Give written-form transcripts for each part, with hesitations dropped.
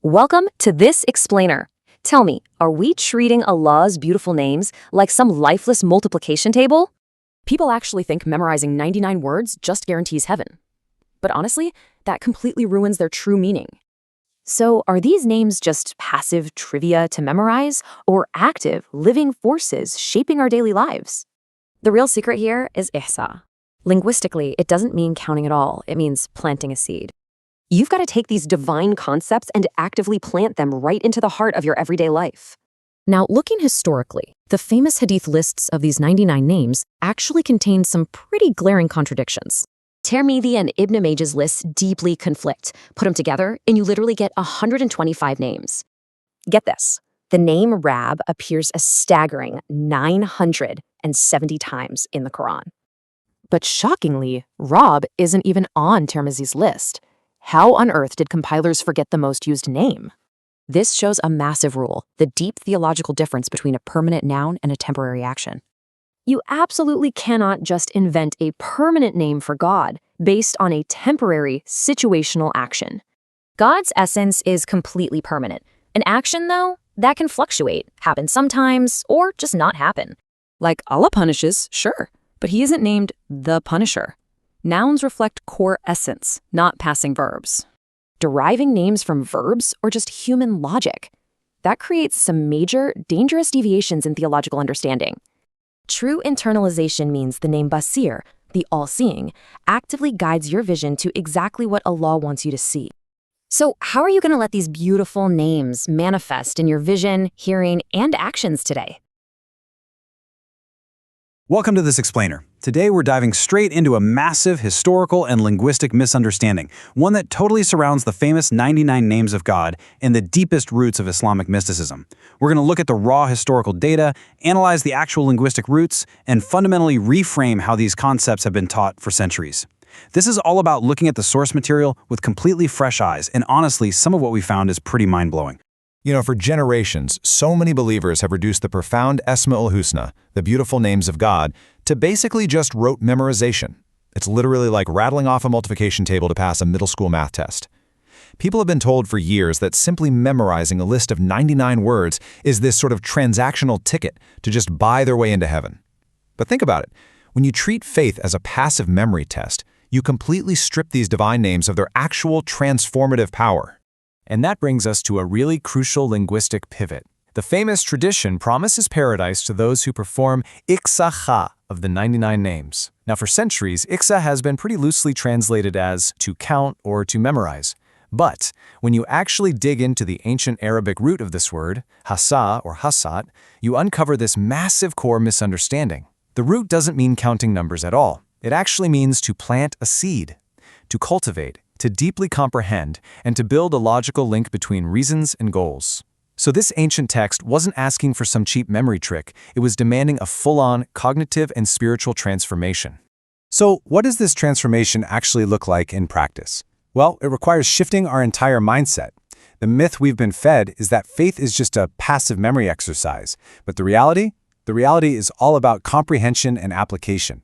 Welcome to this explainer. Tell me, are we treating Allah's beautiful names like some lifeless multiplication table? People actually think memorizing 99 words just guarantees heaven. But honestly, that completely ruins their true meaning. So are these names just passive trivia to memorize, or active, living forces shaping our daily lives? The real secret here is ihsa. Linguistically, it doesn't mean counting at all. It means planting a seed. You've got to take these divine concepts and actively plant them right into the heart of your everyday life. Now, looking historically, the famous hadith lists of these 99 names actually contain some pretty glaring contradictions. Tirmidhi and Ibn Majah's lists deeply conflict. Put them together, and you literally get 125 names. Get this. The name Rab appears a staggering 970 times in the Quran. But shockingly, Rab isn't even on Tirmidhi's list. How on earth did compilers forget the most used name? This shows a massive rule, the deep theological difference between a permanent noun and a temporary action. You absolutely cannot just invent a permanent name for God based on a temporary, situational action. God's essence is completely permanent. An action, though, that can fluctuate, happen sometimes, or just not happen. Like Allah punishes, sure, but he isn't named the Punisher. Nouns reflect core essence, not passing verbs. Deriving names from verbs or just human logic. That creates some major, dangerous deviations in theological understanding. True internalization means the name Basir, the all-seeing, actively guides your vision to exactly what Allah wants you to see. So how are you going to let these beautiful names manifest in your vision, hearing, and actions today? Welcome to this explainer. Today we're diving straight into a massive historical and linguistic misunderstanding, one that totally surrounds the famous 99 names of God and the deepest roots of Islamic mysticism. We're going to look at the raw historical data, analyze the actual linguistic roots, and fundamentally reframe how these concepts have been taught for centuries. This is all about looking at the source material with completely fresh eyes, and honestly, some of what we found is pretty mind-blowing. You know, for generations, so many believers have reduced the profound Esma'ul Hüsna, the beautiful names of God, to basically just rote memorization. It's literally like rattling off a multiplication table to pass a middle school math test. People have been told for years that simply memorizing a list of 99 words is this sort of transactional ticket to just buy their way into heaven. But think about it. When you treat faith as a passive memory test, you completely strip these divine names of their actual transformative power. And that brings us to a really crucial linguistic pivot. The famous tradition promises paradise to those who perform Iksa of the 99 names. Now, for centuries, Iksa has been pretty loosely translated as to count or to memorize. But when you actually dig into the ancient Arabic root of this word, hasa or hasat, you uncover this massive core misunderstanding. The root doesn't mean counting numbers at all. It actually means to plant a seed, to cultivate, to deeply comprehend, and to build a logical link between reasons and goals. So this ancient text wasn't asking for some cheap memory trick, it was demanding a full-on cognitive and spiritual transformation. So, what does this transformation actually look like in practice? Well, it requires shifting our entire mindset. The myth we've been fed is that faith is just a passive memory exercise, but the reality is all about comprehension and application.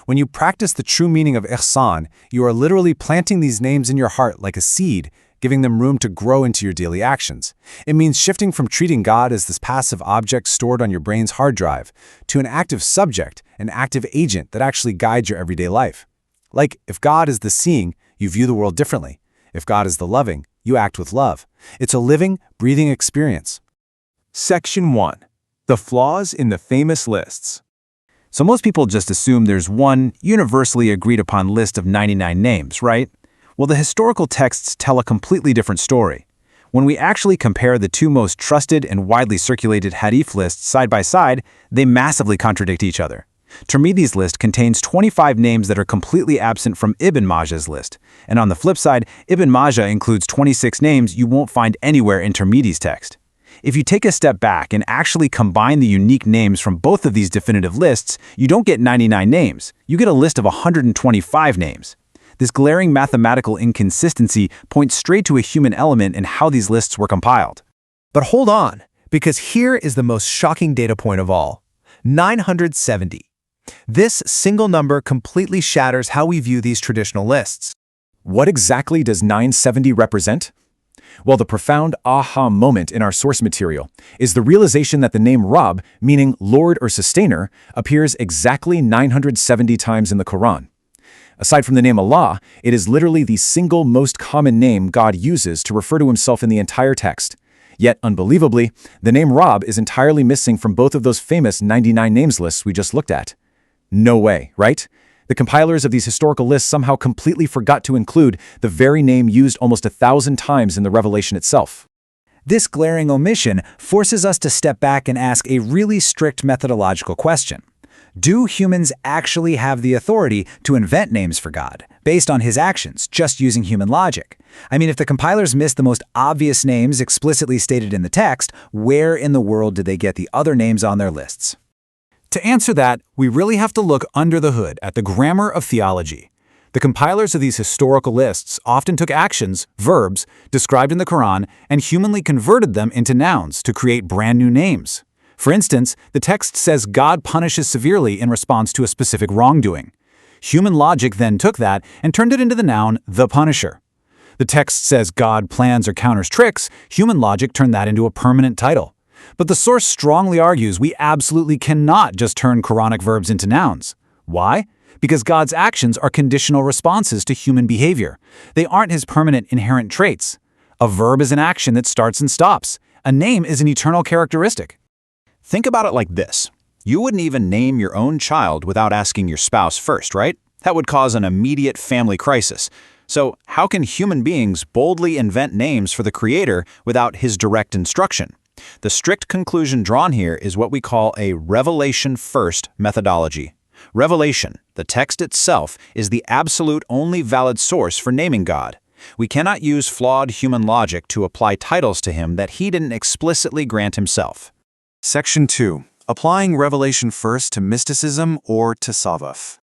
When you practice the true meaning of ihsan, you are literally planting these names in your heart like a seed, giving them room to grow into your daily actions. It means shifting from treating God as this passive object stored on your brain's hard drive to an active subject, an active agent that actually guides your everyday life. Like, if God is the seeing, you view the world differently. If God is the loving, you act with love. It's a living, breathing experience. Section 1. The flaws in the famous lists. So most people just assume there's one universally agreed upon list of 99 names, right? Well, the historical texts tell a completely different story. When we actually compare the two most trusted and widely circulated hadith lists side by side, they massively contradict each other. Tirmidhi's list contains 25 names that are completely absent from Ibn Majah's list. And on the flip side, Ibn Majah includes 26 names you won't find anywhere in Tirmidhi's text. If you take a step back and actually combine the unique names from both of these definitive lists, you don't get 99 names. You get a list of 125 names. This glaring mathematical inconsistency points straight to a human element in how these lists were compiled. But hold on, because here is the most shocking data point of all. 970. This single number completely shatters how we view these traditional lists. What exactly does 970 represent? Well, the profound aha moment in our source material is the realization that the name Rabb, meaning Lord or Sustainer, appears exactly 970 times in the Quran. Aside from the name Allah, it is literally the single most common name God uses to refer to himself in the entire text. Yet, unbelievably, the name Rabb is entirely missing from both of those famous 99 names lists we just looked at. No way, right? The compilers of these historical lists somehow completely forgot to include the very name used almost 1,000 times in the Revelation itself. This glaring omission forces us to step back and ask a really strict methodological question. Do humans actually have the authority to invent names for God, based on his actions, just using human logic? I mean, if the compilers missed the most obvious names explicitly stated in the text, where in the world did they get the other names on their lists? To answer that, we really have to look under the hood at the grammar of theology. The compilers of these historical lists often took actions, verbs, described in the Quran and humanly converted them into nouns to create brand new names. For instance, the text says God punishes severely in response to a specific wrongdoing. Human logic then took that and turned it into the noun the Punisher. The text says God plans or counters tricks. Human logic turned that into a permanent title. But the source strongly argues we absolutely cannot just turn Quranic verbs into nouns. Why? Because God's actions are conditional responses to human behavior. They aren't his permanent inherent traits. A verb is an action that starts and stops. A name is an eternal characteristic. Think about it like this. You wouldn't even name your own child without asking your spouse first, right? That would cause an immediate family crisis. So how can human beings boldly invent names for the Creator without his direct instruction? The strict conclusion drawn here is what we call a revelation-first methodology. Revelation, the text itself, is the absolute only valid source for naming God. We cannot use flawed human logic to apply titles to him that he didn't explicitly grant himself. Section 2. Applying revelation first to mysticism or tasawwuf.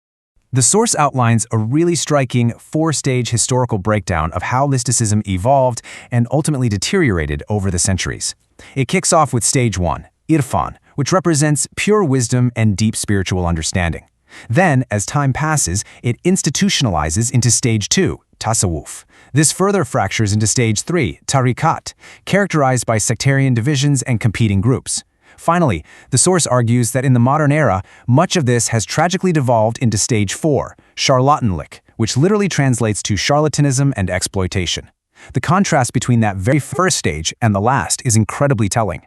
The source outlines a really striking four-stage historical breakdown of how mysticism evolved and ultimately deteriorated over the centuries. It kicks off with stage 1, irfan, which represents pure wisdom and deep spiritual understanding. Then, as time passes, it institutionalizes into stage 2, tasawwuf. This further fractures into stage 3, tariqat, characterized by sectarian divisions and competing groups. Finally, the source argues that in the modern era, much of this has tragically devolved into stage 4, charlatanlik, which literally translates to charlatanism and exploitation. The contrast between that very first stage and the last is incredibly telling.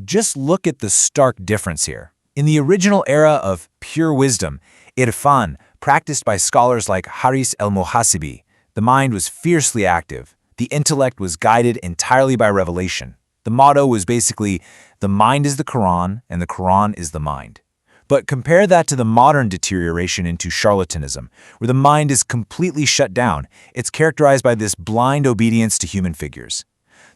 Just look at the stark difference here. In the original era of pure wisdom, irfan, practiced by scholars like Haris el-Muhasibi, the mind was fiercely active. The intellect was guided entirely by revelation. The motto was basically, the mind is the Quran and the Quran is the mind. But compare that to the modern deterioration into charlatanism, where the mind is completely shut down. It's characterized by this blind obedience to human figures.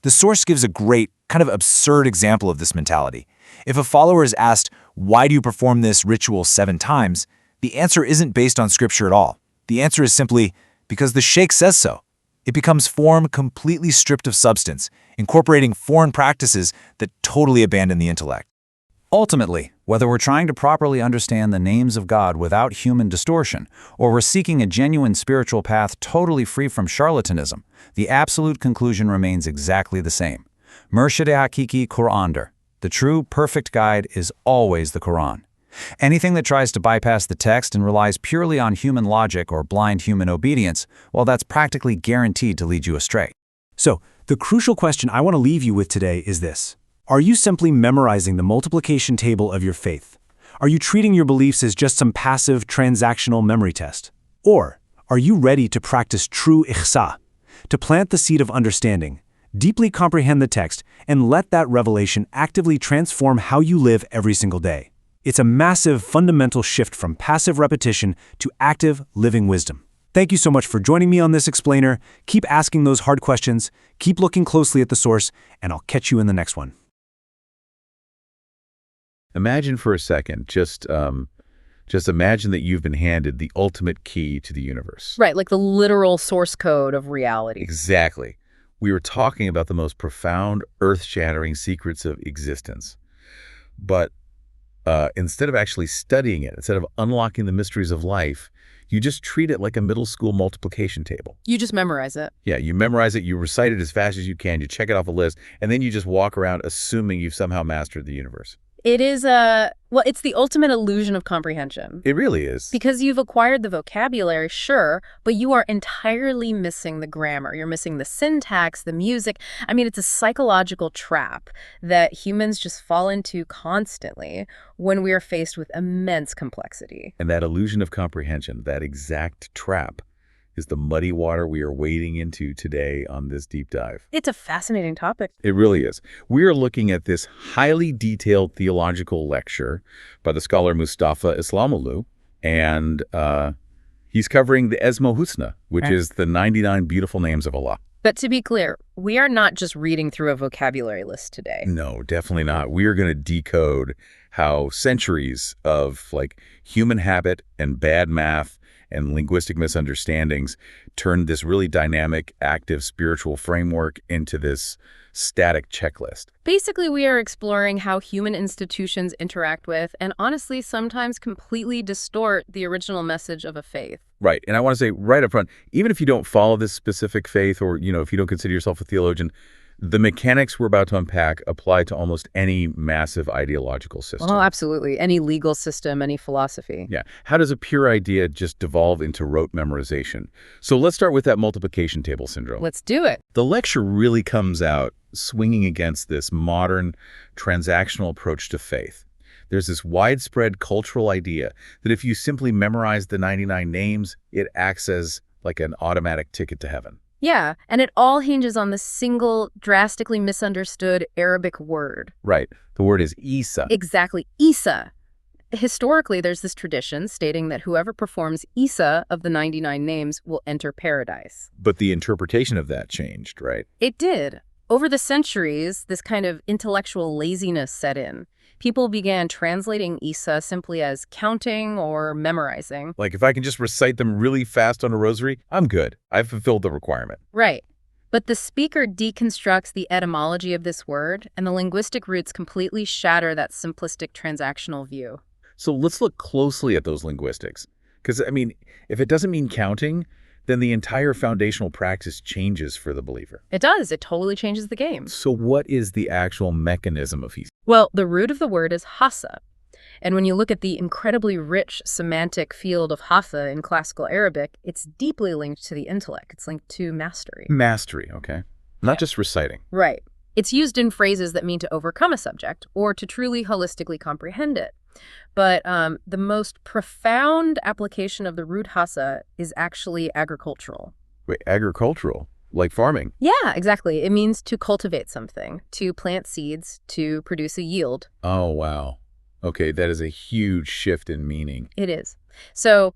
The source gives a great, kind of absurd example of this mentality. If a follower is asked, why do you perform this ritual 7 times? The answer isn't based on scripture at all. The answer is simply, because the sheikh says so. It becomes form completely stripped of substance, incorporating foreign practices that totally abandon the intellect. Ultimately, whether we're trying to properly understand the names of God without human distortion, or we're seeking a genuine spiritual path totally free from charlatanism, the absolute conclusion remains exactly the same. Murshid-e-Hakiki Quran'dir. The true, perfect guide is always the Quran. Anything that tries to bypass the text and relies purely on human logic or blind human obedience, well, that's practically guaranteed to lead you astray. So, the crucial question I want to leave you with today is this. Are you simply memorizing the multiplication table of your faith? Are you treating your beliefs as just some passive, transactional memory test? Or are you ready to practice true ihsa, to plant the seed of understanding, deeply comprehend the text, and let that revelation actively transform how you live every single day? It's a massive, fundamental shift from passive repetition to active, living wisdom. Thank you so much for joining me on this explainer. Keep asking those hard questions, keep looking closely at the source, and I'll catch you in the next one. Imagine for a second, just imagine that you've been handed the ultimate key to the universe. Right, like the literal source code of reality. Exactly. We were talking about the most profound, earth-shattering secrets of existence. But instead of actually studying it, instead of unlocking the mysteries of life, you just treat it like a middle school multiplication table. You just memorize it. Yeah, you memorize it, you recite it as fast as you can, you check it off a list, and then you just walk around assuming you've somehow mastered the universe. It is it's the ultimate illusion of comprehension. It really is. Because you've acquired the vocabulary, sure, but you are entirely missing the grammar. You're missing the syntax, the music. I mean, it's a psychological trap that humans just fall into constantly when we are faced with immense complexity. And that illusion of comprehension, that exact trap, is the muddy water we are wading into today on this deep dive. It's a fascinating topic. It really is. We are looking at this highly detailed theological lecture by the scholar Mustafa İslamoğlu, and he's covering the Esma'ul Husna, which is the 99 beautiful names of Allah. But to be clear, we are not just reading through a vocabulary list today. No, definitely not. We are going to decode how centuries of human habit and bad math and linguistic misunderstandings turned this really dynamic, active spiritual framework into this static checklist. Basically, we are exploring how human institutions interact with and honestly sometimes completely distort the original message of a faith. Right. And I want to say right up front, even if you don't follow this specific faith or, if you don't consider yourself a theologian, the mechanics we're about to unpack apply to almost any massive ideological system. Oh, absolutely. Any legal system, any philosophy. Yeah. How does a pure idea just devolve into rote memorization? So let's start with that multiplication table syndrome. Let's do it. The lecture really comes out swinging against this modern transactional approach to faith. There's this widespread cultural idea that if you simply memorize the 99 names, it acts as like an automatic ticket to heaven. Yeah, and it all hinges on the single, drastically misunderstood Arabic word. Right. The word is Isa. Exactly, Isa. Historically, there's this tradition stating that whoever performs Isa of the 99 names will enter paradise. But the interpretation of that changed, right? It did. Over the centuries, this kind of intellectual laziness set in. People began translating Isa simply as counting or memorizing. Like if I can just recite them really fast on a rosary, I'm good. I've fulfilled the requirement. Right. But the speaker deconstructs the etymology of this word, and the linguistic roots completely shatter that simplistic transactional view. So let's look closely at those linguistics. Because, if it doesn't mean counting, then the entire foundational practice changes for the believer. It does. It totally changes the game. So what is the actual mechanism of Isa? Well, the root of the word is hasa. And when you look at the incredibly rich semantic field of hasa in classical Arabic, it's deeply linked to the intellect. It's linked to mastery. Mastery, okay. Not just reciting. Right. It's used in phrases that mean to overcome a subject or to truly holistically comprehend it. But the most profound application of the root hasa is actually agricultural. Wait, agricultural? Like farming? Yeah, exactly. It means to cultivate something, to plant seeds, to produce a yield. Oh, wow. Okay, that is a huge shift in meaning. It is. So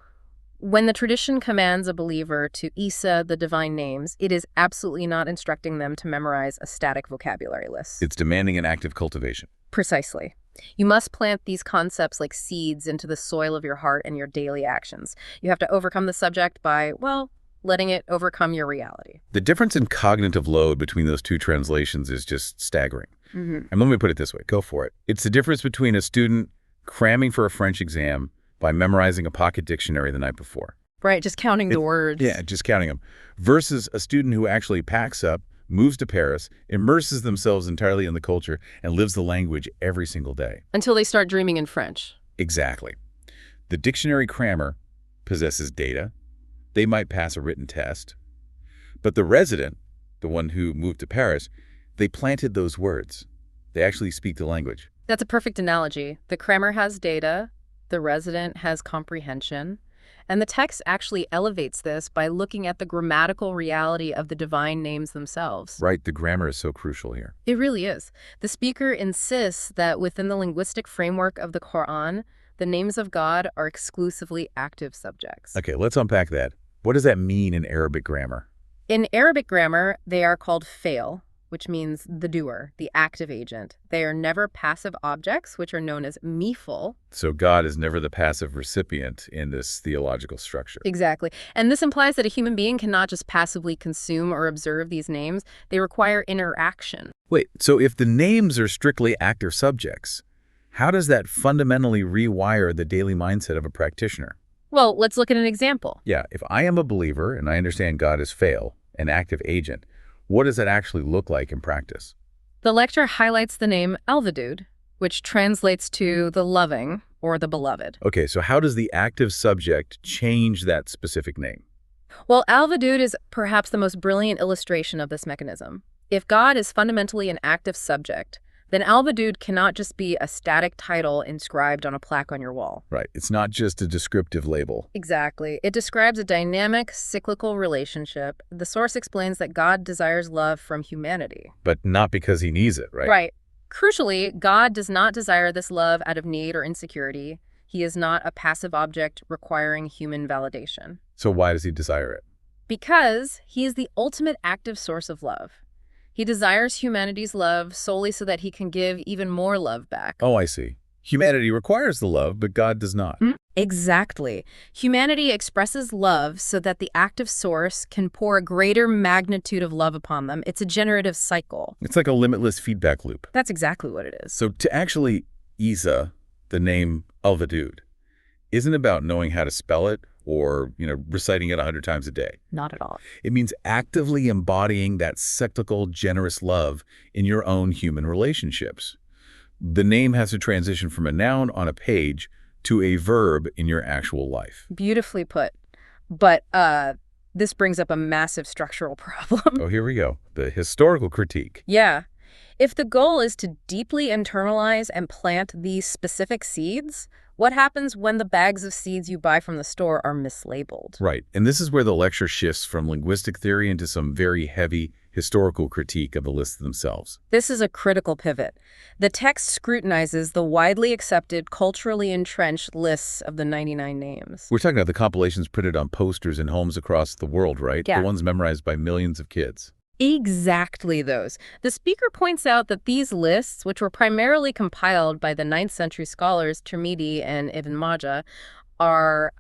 when the tradition commands a believer to Isa the divine names, it is absolutely not instructing them to memorize a static vocabulary list. It's demanding an active cultivation. Precisely. You must plant these concepts like seeds into the soil of your heart and your daily actions. You have to overcome the subject by, letting it overcome your reality. The difference in cognitive load between those two translations is just staggering. And let me put it this way. Go for it. It's the difference between a student cramming for a French exam by memorizing a pocket dictionary the night before. Right, just counting the words. Yeah, just counting them. Versus a student who actually packs up, moves to Paris, immerses themselves entirely in the culture, and lives the language every single day. Until they start dreaming in French. Exactly. The dictionary crammer possesses data. They might pass a written test. But the resident, the one who moved to Paris, they planted those words. They actually speak the language. That's a perfect analogy. The crammer has data, the resident has comprehension, and the text actually elevates this by looking at the grammatical reality of the divine names themselves. Right, the grammar is so crucial here. It really is. The speaker insists that within the linguistic framework of the Quran, the names of God are exclusively active subjects. Okay, let's unpack that. What does that mean in Arabic grammar? In Arabic grammar, they are called fail, which means the doer, the active agent. They are never passive objects, which are known as miful. So God is never the passive recipient in this theological structure. Exactly. And this implies that a human being cannot just passively consume or observe these names. They require interaction. Wait, so if the names are strictly active subjects, How does that fundamentally rewire the daily mindset of a practitioner? Well, let's look at an example. Yeah, if I am a believer and I understand God as fail, an active agent, what does that actually look like in practice? The lecture highlights the name Alvadud, which translates to the loving or the beloved. Okay, so how does the active subject change that specific name? Well, Alvadud is perhaps the most brilliant illustration of this mechanism. If God is fundamentally an active subject, then Alvadud cannot just be a static title inscribed on a plaque on your wall. Right, it's not just a descriptive label. Exactly. It describes a dynamic, cyclical relationship. The source explains that God desires love from humanity. But not because he needs it, right? Right. Crucially, God does not desire this love out of need or insecurity. He is not a passive object requiring human validation. So why does he desire it? Because he is the ultimate active source of love. He desires humanity's love solely so that he can give even more love back. Oh, I see. Humanity requires the love, but God does not. Exactly. Humanity expresses love so that the active source can pour a greater magnitude of love upon them. It's a generative cycle. It's like a limitless feedback loop. That's exactly what it is. So to actually Isa, the name Alvadud, isn't about knowing how to spell it or, reciting it 100 times a day. Not at all. It means actively embodying that cyclical, generous love in your own human relationships. The name has to transition from a noun on a page to a verb in your actual life. Beautifully put. But this brings up a massive structural problem. Oh, here we go. The historical critique. Yeah. If the goal is to deeply internalize and plant these specific seeds, what happens when the bags of seeds you buy from the store are mislabeled? Right. And this is where the lecture shifts from linguistic theory into some very heavy historical critique of the lists themselves. This is a critical pivot. The text scrutinizes the widely accepted, culturally entrenched lists of the 99 names. We're talking about the compilations printed on posters in homes across the world, right? Yeah. The ones memorized by millions of kids. Exactly those. The speaker points out that these lists, which were primarily compiled by the 9th century scholars Tirmidhi and Ibn Majah, are,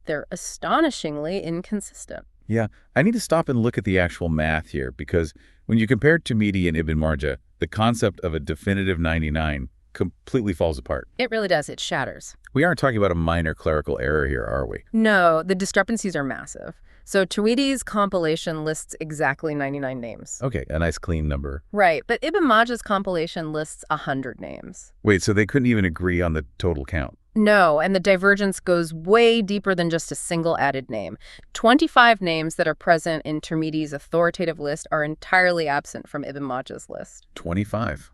they're astonishingly inconsistent. Yeah, I need to stop and look at the actual math here, because when you compare Tirmidhi and Ibn Majah, the concept of a definitive 99 completely falls apart. It really does. It shatters. We aren't talking about a minor clerical error here, are we? No, the discrepancies are massive. So Tirmidhi's compilation lists exactly 99 names. Okay, a nice clean number. Right, but Ibn Majah's compilation lists 100 names. Wait, so they couldn't even agree on the total count? No, and the divergence goes way deeper than just a single added name. 25 names that are present in Tirmidhi's authoritative list are entirely absent from Ibn Majah's list. 25.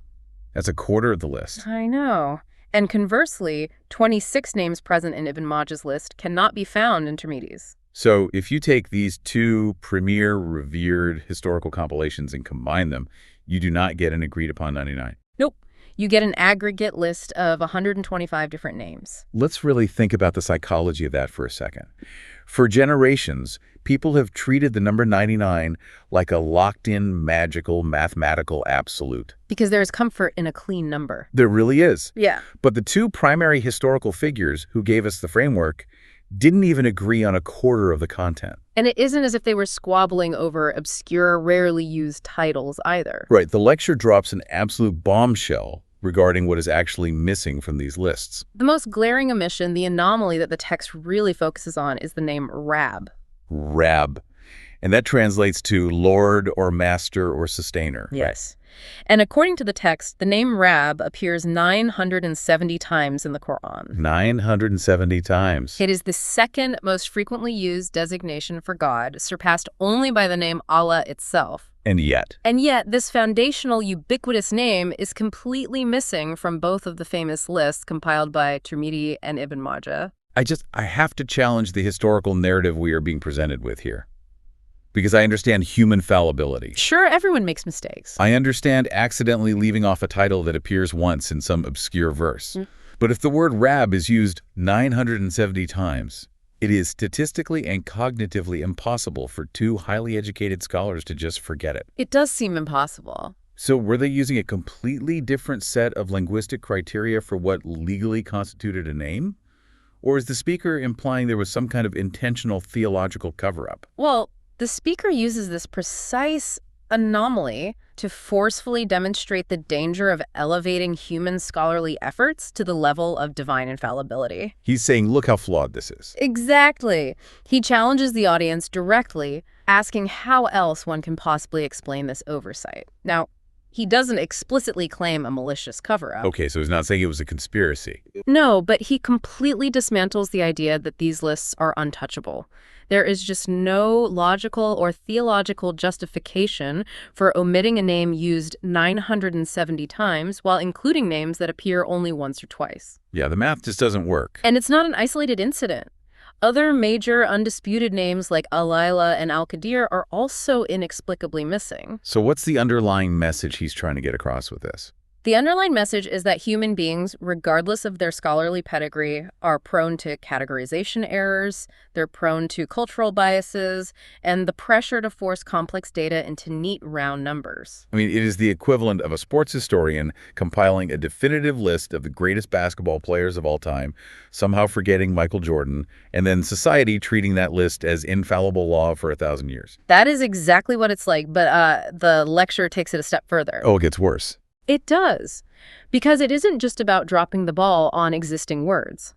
That's a quarter of the list. I know. And conversely, 26 names present in Ibn Majah's list cannot be found in Tirmidhi's. So if you take these two premier, revered historical compilations and combine them, you do not get an agreed-upon 99. Nope. You get an aggregate list of 125 different names. Let's really think about the psychology of that for a second. For generations, people have treated the number 99 like a locked-in, magical, mathematical absolute. Because there is comfort in a clean number. There really is. Yeah. But the two primary historical figures who gave us the framework didn't even agree on a quarter of the content. And it isn't as if they were squabbling over obscure, rarely used titles either. Right. The lecture drops an absolute bombshell regarding what is actually missing from these lists. The most glaring omission, the anomaly that the text really focuses on, is the name Rab. Rab. And that translates to Lord or Master or Sustainer. Yes. And according to the text, the name Rab appears 970 times in the Quran. 970 times. It is the second most frequently used designation for God, surpassed only by the name Allah itself. And yet, this foundational, ubiquitous name is completely missing from both of the famous lists compiled by Tirmidhi and Ibn Majah. I have to challenge the historical narrative we are being presented with here. Because I understand human fallibility. Sure, everyone makes mistakes. I understand accidentally leaving off a title that appears once in some obscure verse. But if the word Rab is used 970 times, it is statistically and cognitively impossible for two highly educated scholars to just forget it. It does seem impossible. So were they using a completely different set of linguistic criteria for what legally constituted a name? Or is the speaker implying there was some kind of intentional theological cover-up? Well, the speaker uses this precise anomaly to forcefully demonstrate the danger of elevating human scholarly efforts to the level of divine infallibility. He's saying, look how flawed this is. Exactly. He challenges the audience directly, asking how else one can possibly explain this oversight. Now, he doesn't explicitly claim a malicious cover-up. Okay, so he's not saying it was a conspiracy. No, but he completely dismantles the idea that these lists are untouchable. There is just no logical or theological justification for omitting a name used 970 times while including names that appear only once or twice. Yeah, the math just doesn't work. And it's not an isolated incident. Other major undisputed names like Al-Laila and Al-Qadir are also inexplicably missing. So what's the underlying message he's trying to get across with this? The underlying message is that human beings, regardless of their scholarly pedigree, are prone to categorization errors, they're prone to cultural biases, and the pressure to force complex data into neat, round numbers. I mean, it is the equivalent of a sports historian compiling a definitive list of the greatest basketball players of all time, somehow forgetting Michael Jordan, and then society treating that list as infallible law for 1,000 years. That is exactly what it's like, but the lecture takes it a step further. Oh, it gets worse. It does, because it isn't just about dropping the ball on existing words.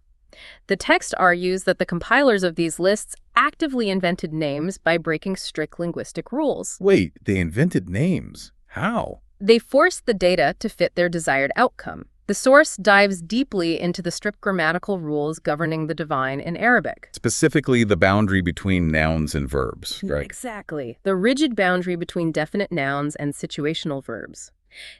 The text argues that the compilers of these lists actively invented names by breaking strict linguistic rules. Wait, they invented names? How? They forced the data to fit their desired outcome. The source dives deeply into the strict grammatical rules governing the divine in Arabic. Specifically, the boundary between nouns and verbs, right? Exactly. The rigid boundary between definite nouns and situational verbs.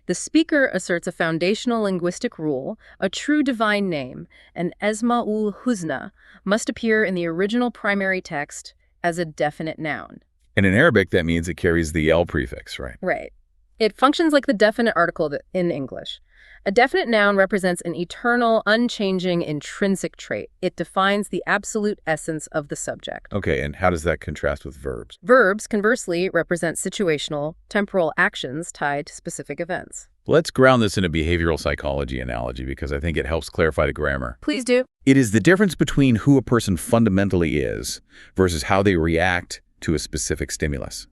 The speaker asserts a foundational linguistic rule: a true divine name, an Esma'ul Husna, must appear in the original primary text as a definite noun. And in Arabic, that means it carries the L prefix, right? Right. It functions like the definite article in English. A definite noun represents an eternal, unchanging, intrinsic trait. It defines the absolute essence of the subject. Okay, and how does that contrast with verbs? Verbs, conversely, represent situational, temporal actions tied to specific events. Let's ground this in a behavioral psychology analogy because I think it helps clarify the grammar. Please do. It is the difference between who a person fundamentally is versus how they react to a specific stimulus.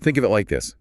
Think of it like this.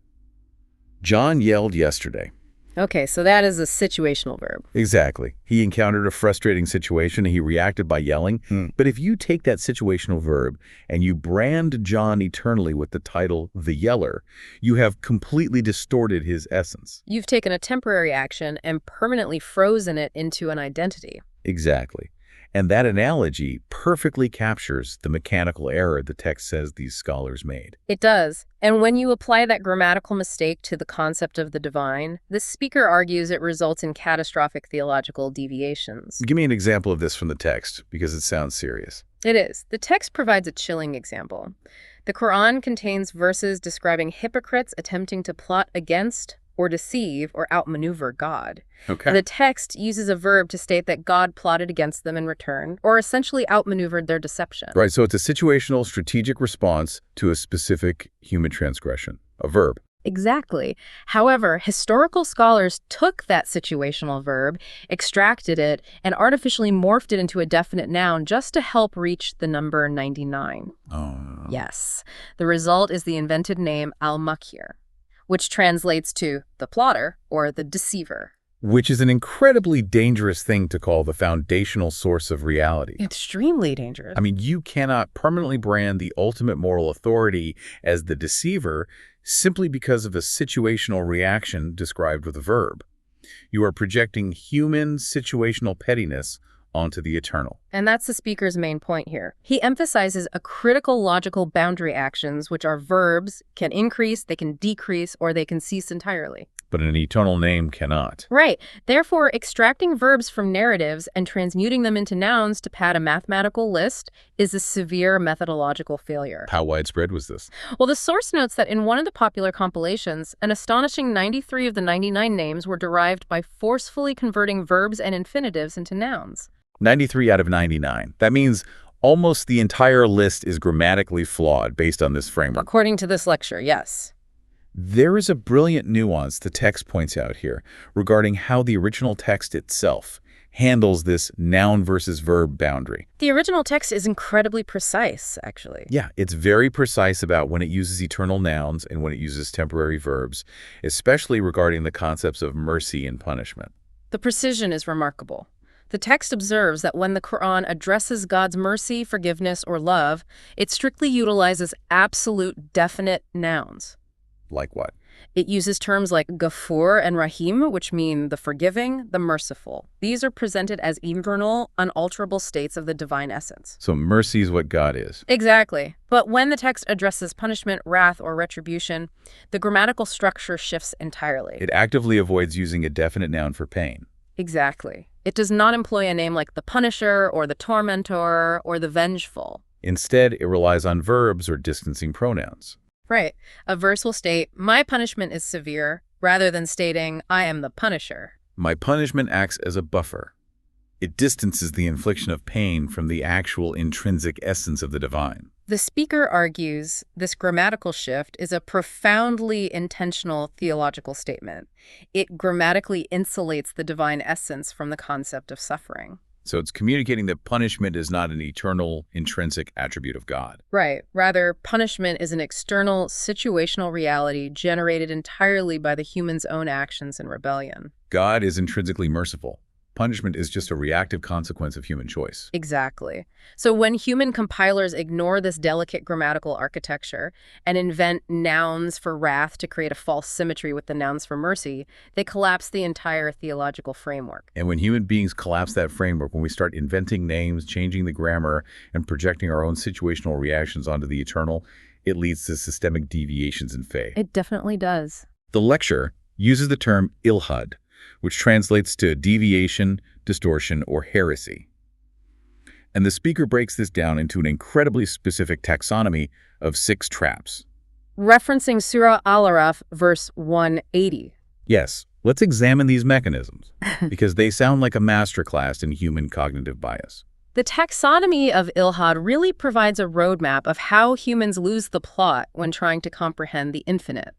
John yelled yesterday. Okay, so that is a situational verb. Exactly. He encountered a frustrating situation and he reacted by yelling. But if you take that situational verb and you brand John eternally with the title The Yeller, you have completely distorted his essence. You've taken a temporary action and permanently frozen it into an identity. Exactly. And that analogy perfectly captures the mechanical error the text says these scholars made. It does. And when you apply that grammatical mistake to the concept of the divine, the speaker argues it results in catastrophic theological deviations. Give me an example of this from the text, because it sounds serious. It is. The text provides a chilling example. The Quran contains verses describing hypocrites attempting to plot against or deceive or outmaneuver God. Okay. The text uses a verb to state that God plotted against them in return, or essentially outmaneuvered their deception. Right, so it's a situational, strategic response to a specific human transgression, a verb. Exactly. However, historical scholars took that situational verb, extracted it, and artificially morphed it into a definite noun just to help reach the number 99. Oh. Yes. The result is the invented name al-Makir, which translates to the plotter or the deceiver. Which is an incredibly dangerous thing to call the foundational source of reality. Extremely dangerous. I mean, you cannot permanently brand the ultimate moral authority as the deceiver simply because of a situational reaction described with a verb. You are projecting human situational pettiness onto the eternal. And that's the speaker's main point here. He emphasizes a critical logical boundary actions, which are verbs, can increase, they can decrease, or they can cease entirely. But an eternal name cannot. Right. Therefore, extracting verbs from narratives and transmuting them into nouns to pad a mathematical list is a severe methodological failure. How widespread was this? Well, the source notes that in one of the popular compilations, an astonishing 93 of the 99 names were derived by forcefully converting verbs and infinitives into nouns. 93 out of 99. That means almost the entire list is grammatically flawed based on this framework. According to this lecture, yes. There is a brilliant nuance the text points out here regarding how the original text itself handles this noun versus verb boundary. The original text is incredibly precise, actually. Yeah, it's very precise about when it uses eternal nouns and when it uses temporary verbs, especially regarding the concepts of mercy and punishment. The precision is remarkable. The text observes that when the Quran addresses God's mercy, forgiveness, or love, it strictly utilizes absolute definite nouns. Like what? It uses terms like Ghafur and Rahim, which mean the forgiving, the merciful. These are presented as eternal, unalterable states of the divine essence. So mercy is what God is. Exactly. But when the text addresses punishment, wrath, or retribution, the grammatical structure shifts entirely. It actively avoids using a definite noun for pain. Exactly. It does not employ a name like the Punisher, or the Tormentor, or the Vengeful. Instead, it relies on verbs or distancing pronouns. Right. A verse will state, "My punishment is severe," rather than stating, "I am the Punisher." My punishment acts as a buffer. It distances the infliction of pain from the actual intrinsic essence of the divine. The speaker argues this grammatical shift is a profoundly intentional theological statement. It grammatically insulates the divine essence from the concept of suffering. So it's communicating that punishment is not an eternal, intrinsic attribute of God. Right. Rather, punishment is an external, situational reality generated entirely by the human's own actions and rebellion. God is intrinsically merciful. Punishment is just a reactive consequence of human choice. Exactly. So when human compilers ignore this delicate grammatical architecture and invent nouns for wrath to create a false symmetry with the nouns for mercy, they collapse the entire theological framework. And when human beings collapse that framework, when we start inventing names, changing the grammar, and projecting our own situational reactions onto the eternal, it leads to systemic deviations in faith. It definitely does. The lecture uses the term ilhad, which translates to deviation, distortion, or heresy. And the speaker breaks this down into an incredibly specific taxonomy of 6 traps. Referencing Surah Al-Araf, verse 180. Yes, let's examine these mechanisms, because they sound like a masterclass in human cognitive bias. The taxonomy of ilhad really provides a roadmap of how humans lose the plot when trying to comprehend the infinite.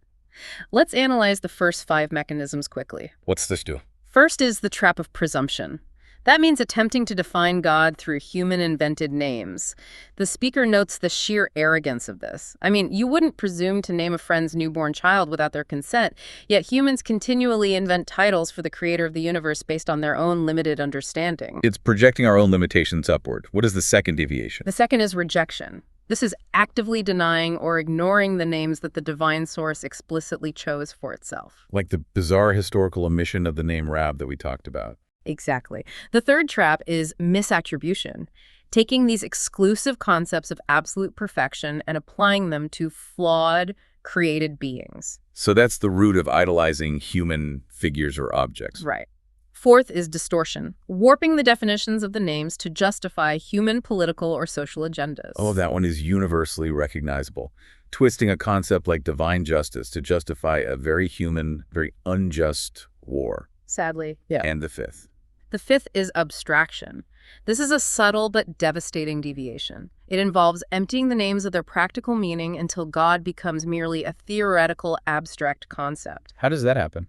Let's analyze the first 5 mechanisms quickly. What's this do? First is the trap of presumption. That means attempting to define God through human-invented names. The speaker notes the sheer arrogance of this. I mean, you wouldn't presume to name a friend's newborn child without their consent, yet humans continually invent titles for the creator of the universe based on their own limited understanding. It's projecting our own limitations upward. What is the second deviation? The second is rejection. This is actively denying or ignoring the names that the divine source explicitly chose for itself. Like the bizarre historical omission of the name Rab that we talked about. Exactly. The third trap is misattribution, taking these exclusive concepts of absolute perfection and applying them to flawed, created beings. So that's the root of idolizing human figures or objects. Right. Fourth is distortion, warping the definitions of the names to justify human political or social agendas. Oh, that one is universally recognizable. Twisting a concept like divine justice to justify a very human, very unjust war. Sadly, yeah. And the fifth. The fifth is abstraction. This is a subtle but devastating deviation. It involves emptying the names of their practical meaning until God becomes merely a theoretical, abstract concept. How does that happen?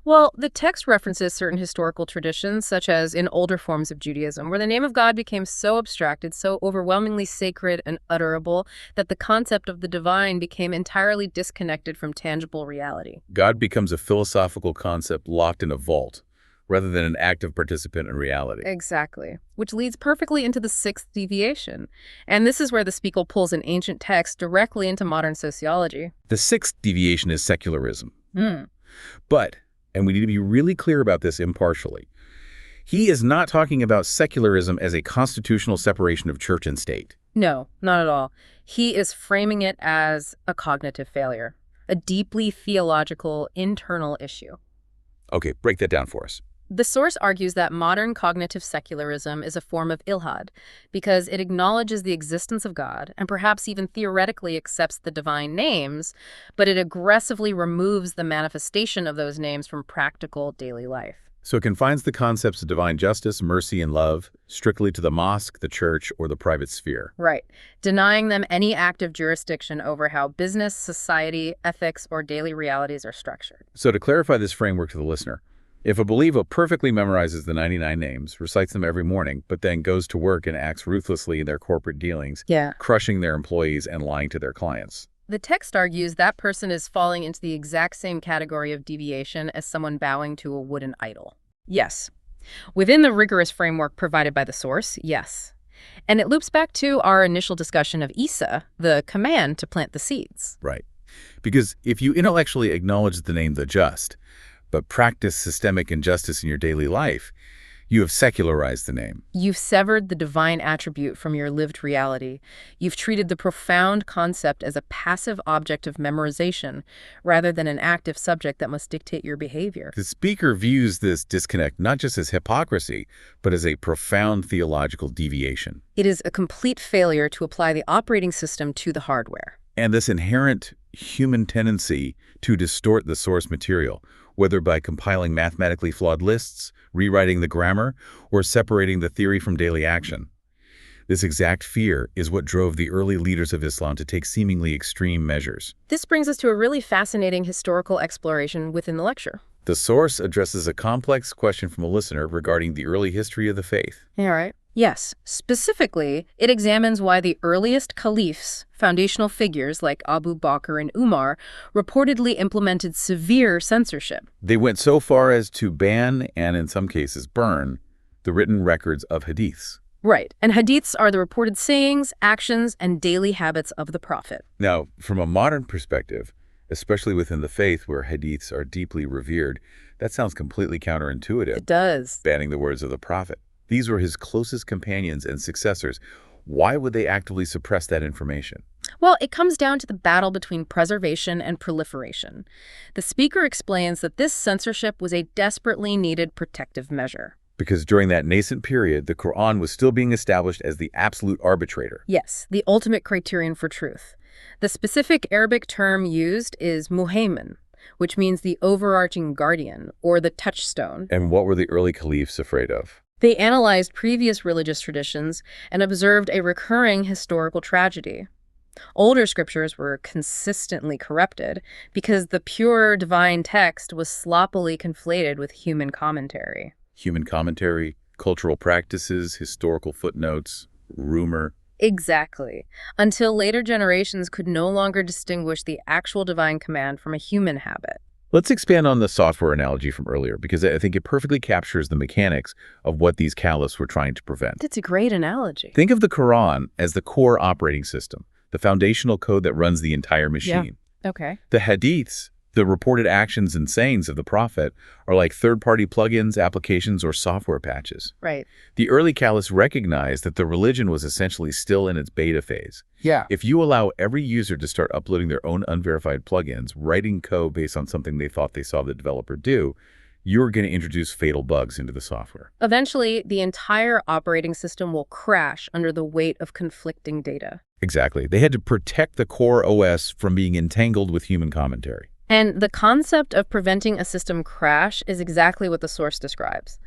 Well, the text references certain historical traditions, such as in older forms of Judaism, where the name of God became so abstracted, so overwhelmingly sacred and utterable, that the concept of the divine became entirely disconnected from tangible reality. God becomes a philosophical concept locked in a vault, rather than an active participant in reality. Exactly. Which leads perfectly into the sixth deviation. And this is where the speaker pulls an ancient text directly into modern sociology. The sixth deviation is secularism. But, and we need to be really clear about this impartially, he is not talking about secularism as a constitutional separation of church and state. No, not at all. He is framing it as a cognitive failure, a deeply theological internal issue. Okay, break that down for us. The source argues that modern cognitive secularism is a form of ilhad because it acknowledges the existence of God and perhaps even theoretically accepts the divine names, but it aggressively removes the manifestation of those names from practical daily life. So it confines the concepts of divine justice, mercy, and love strictly to the mosque, the church, or the private sphere. Right. Denying them any active jurisdiction over how business, society, ethics, or daily realities are structured. So to clarify this framework to the listener, If a believer perfectly memorizes the 99 names, recites them every morning, but then goes to work and acts ruthlessly in their corporate dealings, crushing their employees and lying to their clients. The text argues that person is falling into the exact same category of deviation as someone bowing to a wooden idol. Yes. Within the rigorous framework provided by the source, yes. And it loops back to our initial discussion of Isa, the command to plant the seeds. Right. Because if you intellectually acknowledge the name the just, but practice systemic injustice in your daily life, you have secularized the name. You've severed the divine attribute from your lived reality. You've treated the profound concept as a passive object of memorization rather than an active subject that must dictate your behavior. The speaker views this disconnect not just as hypocrisy, but as a profound theological deviation. It is a complete failure to apply the operating system to the hardware. And this inherent human tendency to distort the source material, whether by compiling mathematically flawed lists, rewriting the grammar, or separating the theory from daily action. This exact fear is what drove the early leaders of Islam to take seemingly extreme measures. This brings us to a really fascinating historical exploration within the lecture. The source addresses a complex question from a listener regarding the early history of the faith. All right. Yes. Specifically, it examines why the earliest caliphs, foundational figures like Abu Bakr and Umar, reportedly implemented severe censorship. They went so far as to ban, and in some cases burn, the written records of hadiths. Right. And hadiths are the reported sayings, actions, and daily habits of the prophet. Now, from a modern perspective, especially within the faith where hadiths are deeply revered, that sounds completely counterintuitive. It does. Banning the words of the prophet. These were his closest companions and successors. Why would they actively suppress that information? Well, it comes down to the battle between preservation and proliferation. The speaker explains that this censorship was a desperately needed protective measure. Because during that nascent period, the Quran was still being established as the absolute arbitrator. Yes, the ultimate criterion for truth. The specific Arabic term used is muhaymin, which means the overarching guardian or the touchstone. And what were the early caliphs afraid of? They analyzed previous religious traditions and observed a recurring historical tragedy. Older scriptures were consistently corrupted because the pure divine text was sloppily conflated with human commentary. Human commentary, cultural practices, historical footnotes, rumor. Exactly. Until later generations could no longer distinguish the actual divine command from a human habit. Let's expand on the software analogy from earlier, because I think it perfectly captures the mechanics of what these caliphs were trying to prevent. That's a great analogy. Think of the Quran as the core operating system, the foundational code that runs the entire machine. Yeah. Okay. The hadiths, the reported actions and sayings of the prophet, are like third-party plugins, applications, or software patches. Right. The early caliphs recognized that the religion was essentially still in its beta phase. Yeah. If you allow every user to start uploading their own unverified plugins, writing code based on something they thought they saw the developer do, you're going to introduce fatal bugs into the software. Eventually, the entire operating system will crash under the weight of conflicting data. Exactly. They had to protect the core OS from being entangled with human commentary. And the concept of preventing a system crash is exactly what the source describes.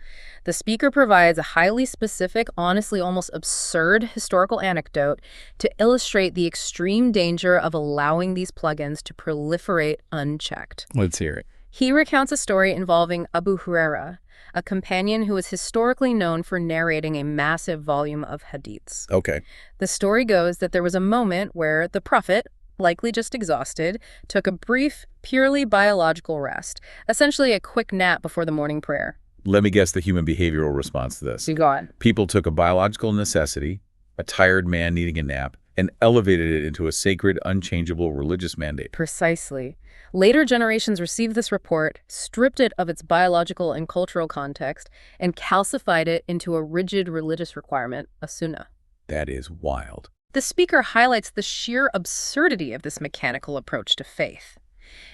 The speaker provides a highly specific, honestly almost absurd historical anecdote to illustrate the extreme danger of allowing these plugins to proliferate unchecked. Let's hear it. He recounts a story involving Abu Huraira, a companion who is historically known for narrating a massive volume of hadiths. Okay. The story goes that there was a moment where the prophet, likely just exhausted, took a brief, purely biological rest, essentially a quick nap before the morning prayer. Let me guess the human behavioral response to this. You go on. People took a biological necessity, a tired man needing a nap, and elevated it into a sacred, unchangeable religious mandate. Precisely. Later generations received this report, stripped it of its biological and cultural context, and calcified it into a rigid religious requirement, a sunnah. That is wild. The speaker highlights the sheer absurdity of this mechanical approach to faith,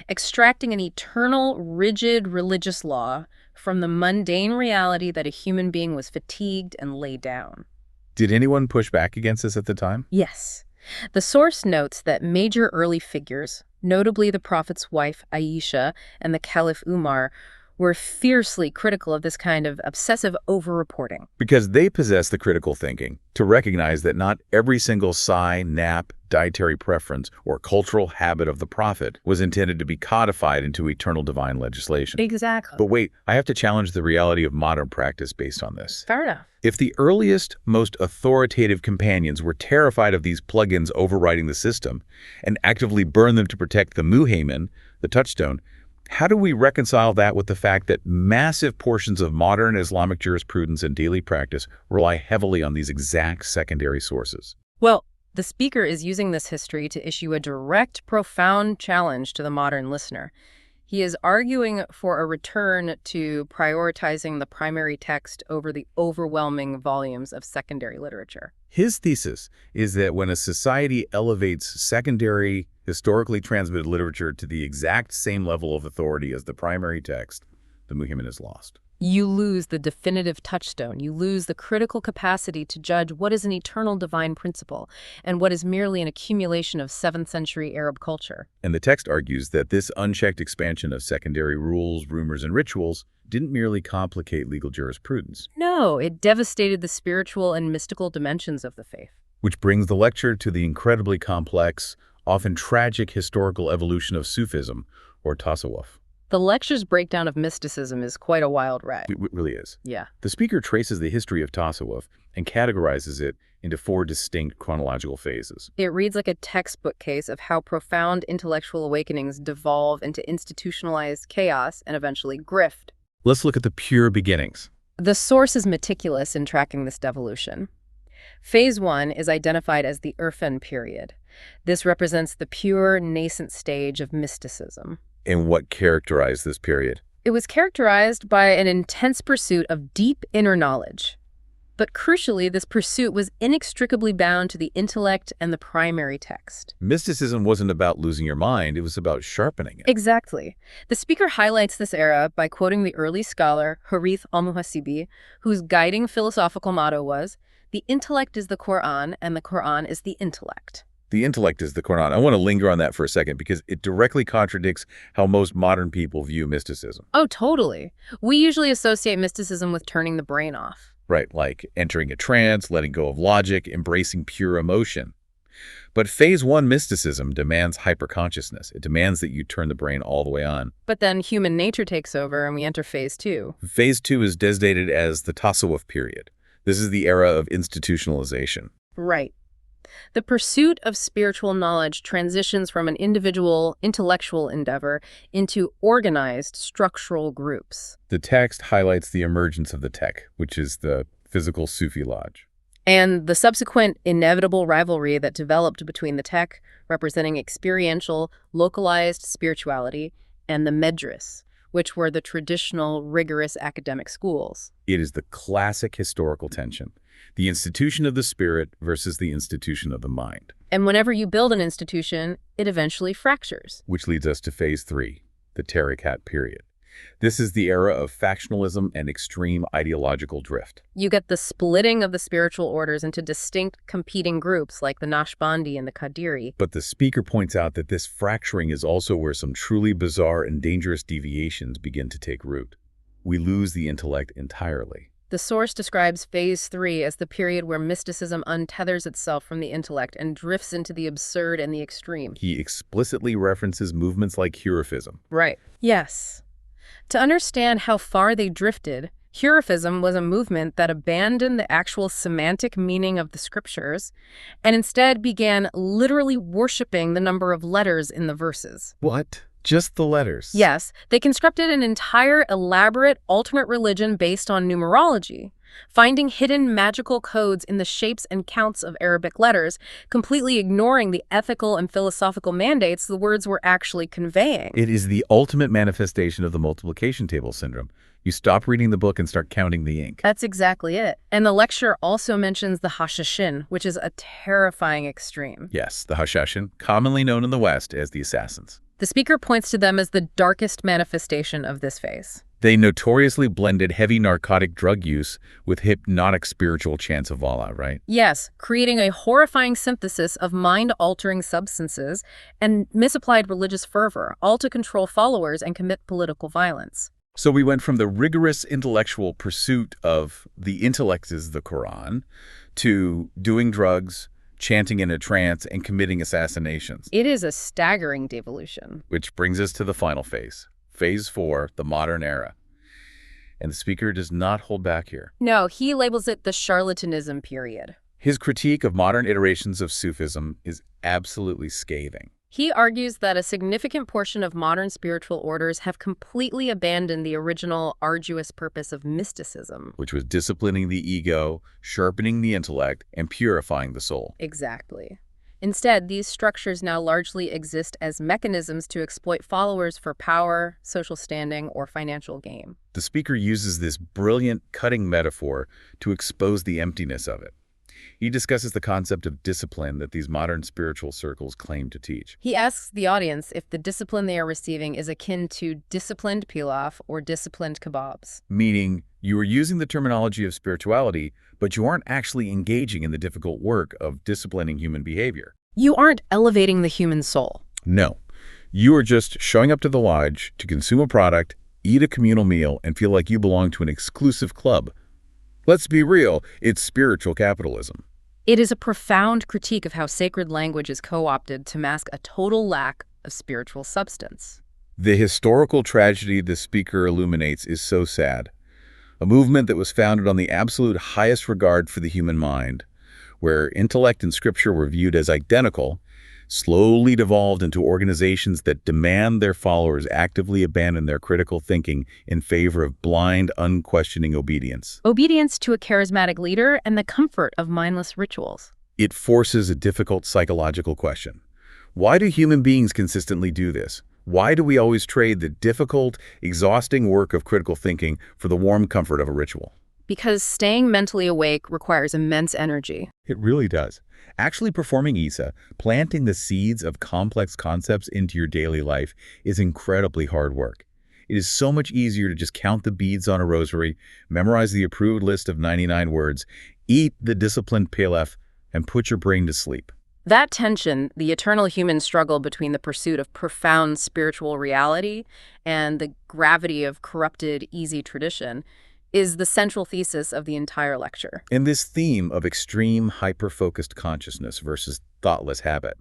extracting an eternal, rigid religious law from the mundane reality that a human being was fatigued and laid down. Did anyone push back against this at the time? Yes. The source notes that major early figures, notably the prophet's wife Aisha and the Caliph Umar, were fiercely critical of this kind of obsessive over-reporting. Because they possess the critical thinking to recognize that not every single sigh, nap, dietary preference, or cultural habit of the prophet was intended to be codified into eternal divine legislation. Exactly. But wait, I have to challenge the reality of modern practice based on this. Fair enough. If the earliest, most authoritative companions were terrified of these plugins overriding the system and actively burned them to protect the muhaymin, the touchstone, how do we reconcile that with the fact that massive portions of modern Islamic jurisprudence and daily practice rely heavily on these exact secondary sources? Well, the speaker is using this history to issue a direct, profound challenge to the modern listener. He is arguing for a return to prioritizing the primary text over the overwhelming volumes of secondary literature. His thesis is that when a society elevates secondary, historically transmitted literature to the exact same level of authority as the primary text, the muhaymin is lost. You lose the definitive touchstone. You lose the critical capacity to judge what is an eternal divine principle and what is merely an accumulation of 7th century Arab culture. And the text argues that this unchecked expansion of secondary rules, rumors, and rituals didn't merely complicate legal jurisprudence. No, it devastated the spiritual and mystical dimensions of the faith. Which brings the lecture to the incredibly complex, often tragic historical evolution of Sufism, or tasawwuf. The lecture's breakdown of mysticism is quite a wild ride. It really is. Yeah. The speaker traces the history of tasawwuf and categorizes it into 4 distinct chronological phases. It reads like a textbook case of how profound intellectual awakenings devolve into institutionalized chaos and eventually grift. Let's look at the pure beginnings. The source is meticulous in tracking this devolution. Phase 1 is identified as the Irfan period. This represents the pure, nascent stage of mysticism. And what characterized this period? It was characterized by an intense pursuit of deep inner knowledge. But crucially, this pursuit was inextricably bound to the intellect and the primary text. Mysticism wasn't about losing your mind, it was about sharpening it. Exactly. The speaker highlights this era by quoting the early scholar Harith al-Muhasibi, whose guiding philosophical motto was, "The intellect is the Quran, and the Quran is the intellect." The intellect is the Quran. I want to linger on that for a second because it directly contradicts how most modern people view mysticism. Oh, totally. We usually associate mysticism with turning the brain off. Right, like entering a trance, letting go of logic, embracing pure emotion. But phase 1 mysticism demands hyperconsciousness. It demands that you turn the brain all the way on. But then human nature takes over and we enter phase 2. Phase 2 is designated as the tasawwuf period. This is the era of institutionalization. Right. The pursuit of spiritual knowledge transitions from an individual intellectual endeavor into organized structural groups. The text highlights the emergence of the tek, which is the physical Sufi lodge. And the subsequent inevitable rivalry that developed between the tek, representing experiential, localized spirituality, and the medris, which were the traditional, rigorous academic schools. It is the classic historical tension. The institution of the spirit versus the institution of the mind. And whenever you build an institution, it eventually fractures. Which leads us to phase 3, the Tariqat period. This is the era of factionalism and extreme ideological drift. You get the splitting of the spiritual orders into distinct competing groups like the Naqshbandi and the Qadiri. But the speaker points out that this fracturing is also where some truly bizarre and dangerous deviations begin to take root. We lose the intellect entirely. The source describes phase 3 as the period where mysticism untethers itself from the intellect and drifts into the absurd and the extreme. He explicitly references movements like Hurufism. Right. Yes. To understand how far they drifted, Hurufism was a movement that abandoned the actual semantic meaning of the scriptures and instead began literally worshiping the number of letters in the verses. What? Just the letters? Yes, they constructed an entire elaborate alternate religion based on numerology, finding hidden magical codes in the shapes and counts of Arabic letters, completely ignoring the ethical and philosophical mandates the words were actually conveying. It is the ultimate manifestation of the multiplication table syndrome. You stop reading the book and start counting the ink. That's exactly it. And the lecture also mentions the Hashashin, which is a terrifying extreme. Yes, the Hashashin, commonly known in the West as the assassins. The speaker points to them as the darkest manifestation of this phase. They notoriously blended heavy narcotic drug use with hypnotic spiritual chants of Allah, right? Yes, creating a horrifying synthesis of mind-altering substances and misapplied religious fervor, all to control followers and commit political violence. So we went from the rigorous intellectual pursuit of the intellect is the Quran to doing drugs, chanting in a trance, and committing assassinations. It is a staggering devolution. Which brings us to the final phase. Phase 4, the modern era. And the speaker does not hold back here. No, he labels it the charlatanism period. His critique of modern iterations of Sufism is absolutely scathing. He argues that a significant portion of modern spiritual orders have completely abandoned the original arduous purpose of mysticism. Which was disciplining the ego, sharpening the intellect, and purifying the soul. Exactly. Instead, these structures now largely exist as mechanisms to exploit followers for power, social standing, or financial gain. The speaker uses this brilliant, cutting metaphor to expose the emptiness of it. He discusses the concept of discipline that these modern spiritual circles claim to teach. He asks the audience if the discipline they are receiving is akin to disciplined pilaf or disciplined kebabs. Meaning, you are using the terminology of spirituality, but you aren't actually engaging in the difficult work of disciplining human behavior. You aren't elevating the human soul. No. You are just showing up to the lodge to consume a product, eat a communal meal, and feel like you belong to an exclusive club. Let's be real, it's spiritual capitalism. It is a profound critique of how sacred language is co-opted to mask a total lack of spiritual substance. The historical tragedy the speaker illuminates is so sad. A movement that was founded on the absolute highest regard for the human mind, where intellect and scripture were viewed as identical, slowly devolved into organizations that demand their followers actively abandon their critical thinking in favor of blind, unquestioning obedience. Obedience to a charismatic leader and the comfort of mindless rituals. It forces a difficult psychological question. Why do human beings consistently do this? Why do we always trade the difficult, exhausting work of critical thinking for the warm comfort of a ritual? Because staying mentally awake requires immense energy. It really does. Actually performing Isa, planting the seeds of complex concepts into your daily life, is incredibly hard work. It is so much easier to just count the beads on a rosary, memorize the approved list of 99 words, eat the disciplined pilaf, and put your brain to sleep. That tension, the eternal human struggle between the pursuit of profound spiritual reality and the gravity of corrupted, easy tradition, is the central thesis of the entire lecture. And this theme of extreme, hyper-focused consciousness versus thoughtless habit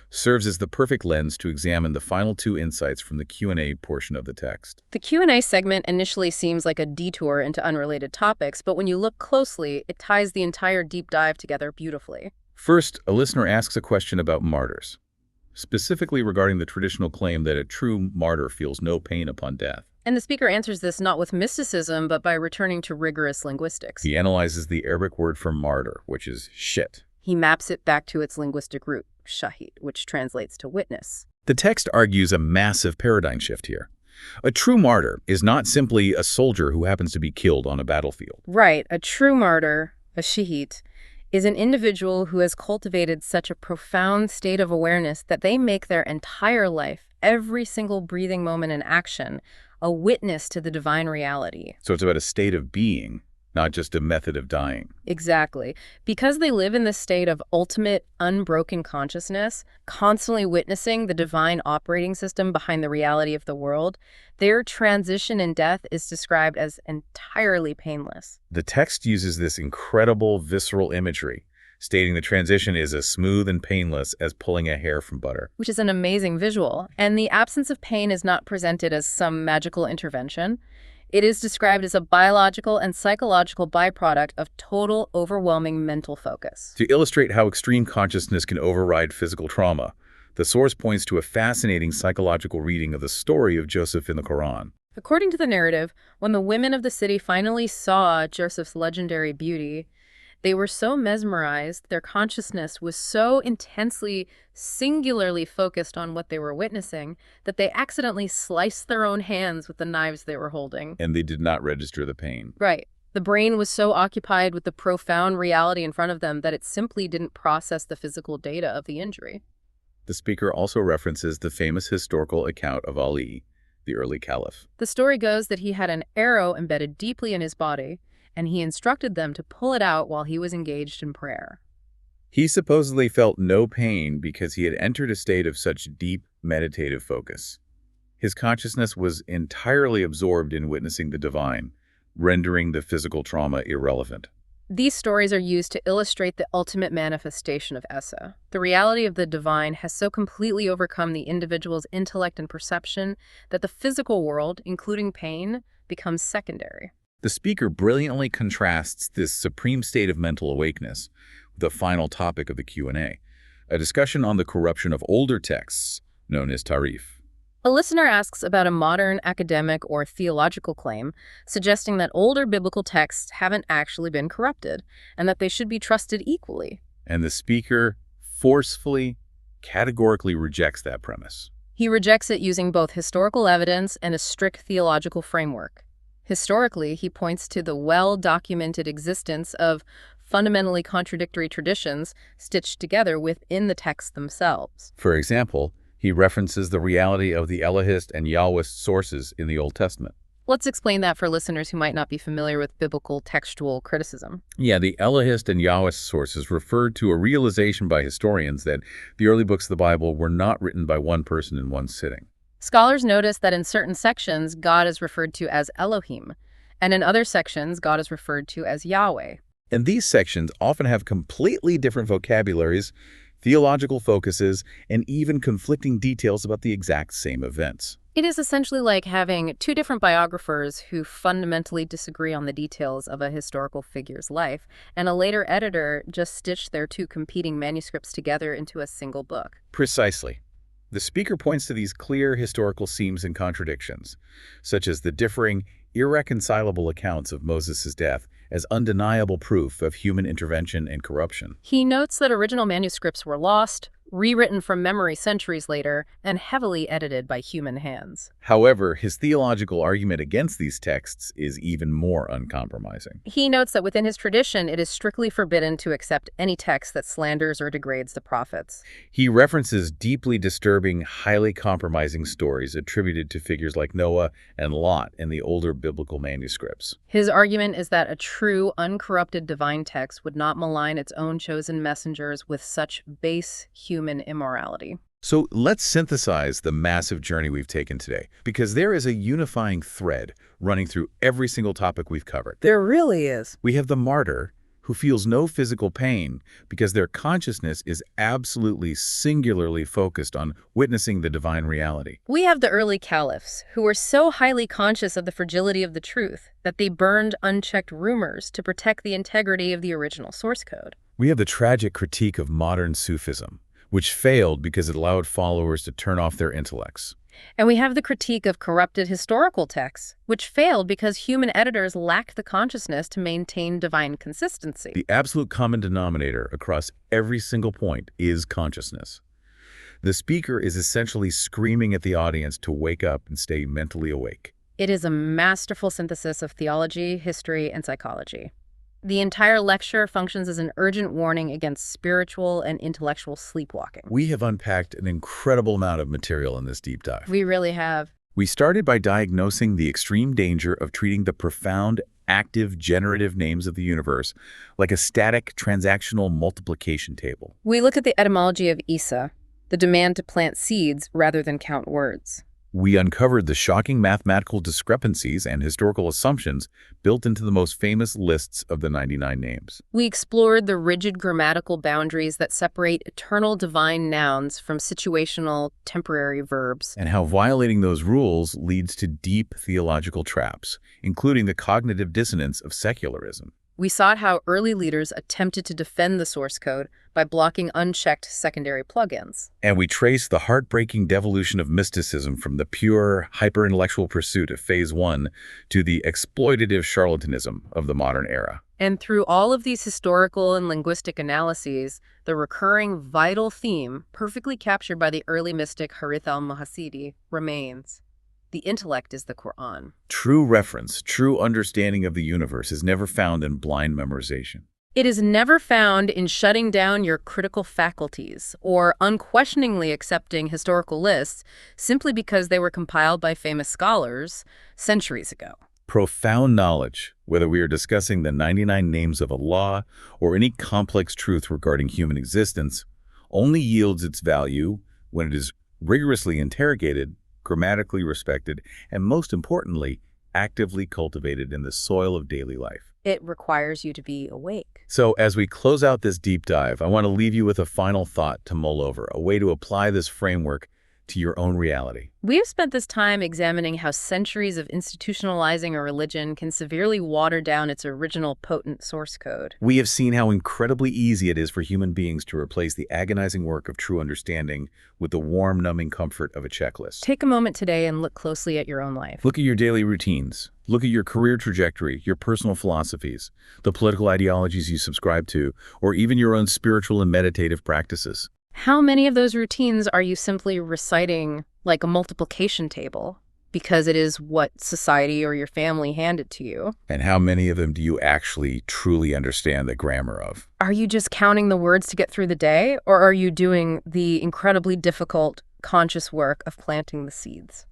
serves as the perfect lens to examine the final two insights from the Q&A portion of the text. The Q&A segment initially seems like a detour into unrelated topics, but when you look closely, it ties the entire deep dive together beautifully. First, a listener asks a question about martyrs, specifically regarding the traditional claim that a true martyr feels no pain upon death. And the speaker answers this not with mysticism, but by returning to rigorous linguistics. He analyzes the Arabic word for martyr, which is shit. He maps it back to its linguistic root, shahid, which translates to witness. The text argues a massive paradigm shift here. A true martyr is not simply a soldier who happens to be killed on a battlefield. Right. A true martyr, a shahid, is an individual who has cultivated such a profound state of awareness that they make their entire life, every single breathing moment and action, a witness to the divine reality. So it's about a state of being, not just a method of dying. Exactly. Because they live in this state of ultimate, unbroken consciousness, constantly witnessing the divine operating system behind the reality of the world, their transition in death is described as entirely painless. The text uses this incredible visceral imagery, stating the transition is as smooth and painless as pulling a hair from butter. Which is an amazing visual. And the absence of pain is not presented as some magical intervention. It is described as a biological and psychological byproduct of total, overwhelming mental focus. To illustrate how extreme consciousness can override physical trauma, the source points to a fascinating psychological reading of the story of Joseph in the Quran. According to the narrative, when the women of the city finally saw Joseph's legendary beauty, they were so mesmerized, their consciousness was so intensely, singularly focused on what they were witnessing, that they accidentally sliced their own hands with the knives they were holding. And they did not register the pain. Right. The brain was so occupied with the profound reality in front of them that it simply didn't process the physical data of the injury. The speaker also references the famous historical account of Ali, the early caliph. The story goes that he had an arrow embedded deeply in his body, and he instructed them to pull it out while he was engaged in prayer. He supposedly felt no pain because he had entered a state of such deep meditative focus. His consciousness was entirely absorbed in witnessing the divine, rendering the physical trauma irrelevant. These stories are used to illustrate the ultimate manifestation of Esa. The reality of the divine has so completely overcome the individual's intellect and perception that the physical world, including pain, becomes secondary. The speaker brilliantly contrasts this supreme state of mental awakeness with the final topic of the Q&A, a discussion on the corruption of older texts, known as Tarif. A listener asks about a modern academic or theological claim, suggesting that older biblical texts haven't actually been corrupted, and that they should be trusted equally. And the speaker forcefully, categorically rejects that premise. He rejects it using both historical evidence and a strict theological framework. Historically, he points to the well-documented existence of fundamentally contradictory traditions stitched together within the texts themselves. For example, he references the reality of the Elohist and Yahwist sources in the Old Testament. Let's explain that for listeners who might not be familiar with biblical textual criticism. Yeah, the Elohist and Yahwist sources referred to a realization by historians that the early books of the Bible were not written by one person in one sitting. Scholars notice that in certain sections, God is referred to as Elohim, and in other sections, God is referred to as Yahweh. And these sections often have completely different vocabularies, theological focuses, and even conflicting details about the exact same events. It is essentially like having two different biographers who fundamentally disagree on the details of a historical figure's life, and a later editor just stitched their two competing manuscripts together into a single book. Precisely. The speaker points to these clear historical seams and contradictions, such as the differing, irreconcilable accounts of Moses' death as undeniable proof of human intervention and corruption. He notes that original manuscripts were lost, rewritten from memory centuries later, and heavily edited by human hands. However, his theological argument against these texts is even more uncompromising. He notes that within his tradition, it is strictly forbidden to accept any text that slanders or degrades the prophets. He references deeply disturbing, highly compromising stories attributed to figures like Noah and Lot in the older biblical manuscripts. His argument is that a true, uncorrupted divine text would not malign its own chosen messengers with such base human immorality. So let's synthesize the massive journey we've taken today, because there is a unifying thread running through every single topic we've covered. There really is. We have the martyr who feels no physical pain because their consciousness is absolutely singularly focused on witnessing the divine reality. We have the early caliphs, who were so highly conscious of the fragility of the truth that they burned unchecked rumors to protect the integrity of the original source code. We have the tragic critique of modern Sufism, which failed because it allowed followers to turn off their intellects. And we have the critique of corrupted historical texts, which failed because human editors lacked the consciousness to maintain divine consistency. The absolute common denominator across every single point is consciousness. The speaker is essentially screaming at the audience to wake up and stay mentally awake. It is a masterful synthesis of theology, history, and psychology. The entire lecture functions as an urgent warning against spiritual and intellectual sleepwalking. We have unpacked an incredible amount of material in this deep dive. We really have. We started by diagnosing the extreme danger of treating the profound, active, generative names of the universe like a static, transactional multiplication table. We look at the etymology of Isa, the demand to plant seeds rather than count words. We uncovered the shocking mathematical discrepancies and historical assumptions built into the most famous lists of the 99 names. We explored the rigid grammatical boundaries that separate eternal divine nouns from situational, temporary verbs. And how violating those rules leads to deep theological traps, including the cognitive dissonance of secularism. We saw how early leaders attempted to defend the source code by blocking unchecked secondary plugins. And we traced the heartbreaking devolution of mysticism from the pure, hyper-intellectual pursuit of Phase 1 to the exploitative charlatanism of the modern era. And through all of these historical and linguistic analyses, the recurring vital theme, perfectly captured by the early mystic Harith al-Muhasidi, remains. The intellect is the Quran. True reference, true understanding of the universe is never found in blind memorization. It is never found in shutting down your critical faculties or unquestioningly accepting historical lists simply because they were compiled by famous scholars centuries ago. Profound knowledge, whether we are discussing the 99 names of Allah or any complex truth regarding human existence, only yields its value when it is rigorously interrogated, grammatically respected, and most importantly, actively cultivated in the soil of daily life. It requires you to be awake. So as we close out this deep dive, I want to leave you with a final thought to mull over, a way to apply this framework to your own reality. We've spent this time examining how centuries of institutionalizing a religion can severely water down its original potent source code. We have seen how incredibly easy it is for human beings to replace the agonizing work of true understanding with the warm, numbing comfort of a checklist. Take a moment today and look closely at your own life. Look at your daily routines. Look at your career trajectory, your personal philosophies, the political ideologies you subscribe to, or even your own spiritual and meditative practices. How many of those routines are you simply reciting like a multiplication table because it is what society or your family handed to you? And how many of them do you actually truly understand the grammar of? Are you just counting the words to get through the day, or are you doing the incredibly difficult, conscious work of planting the seeds?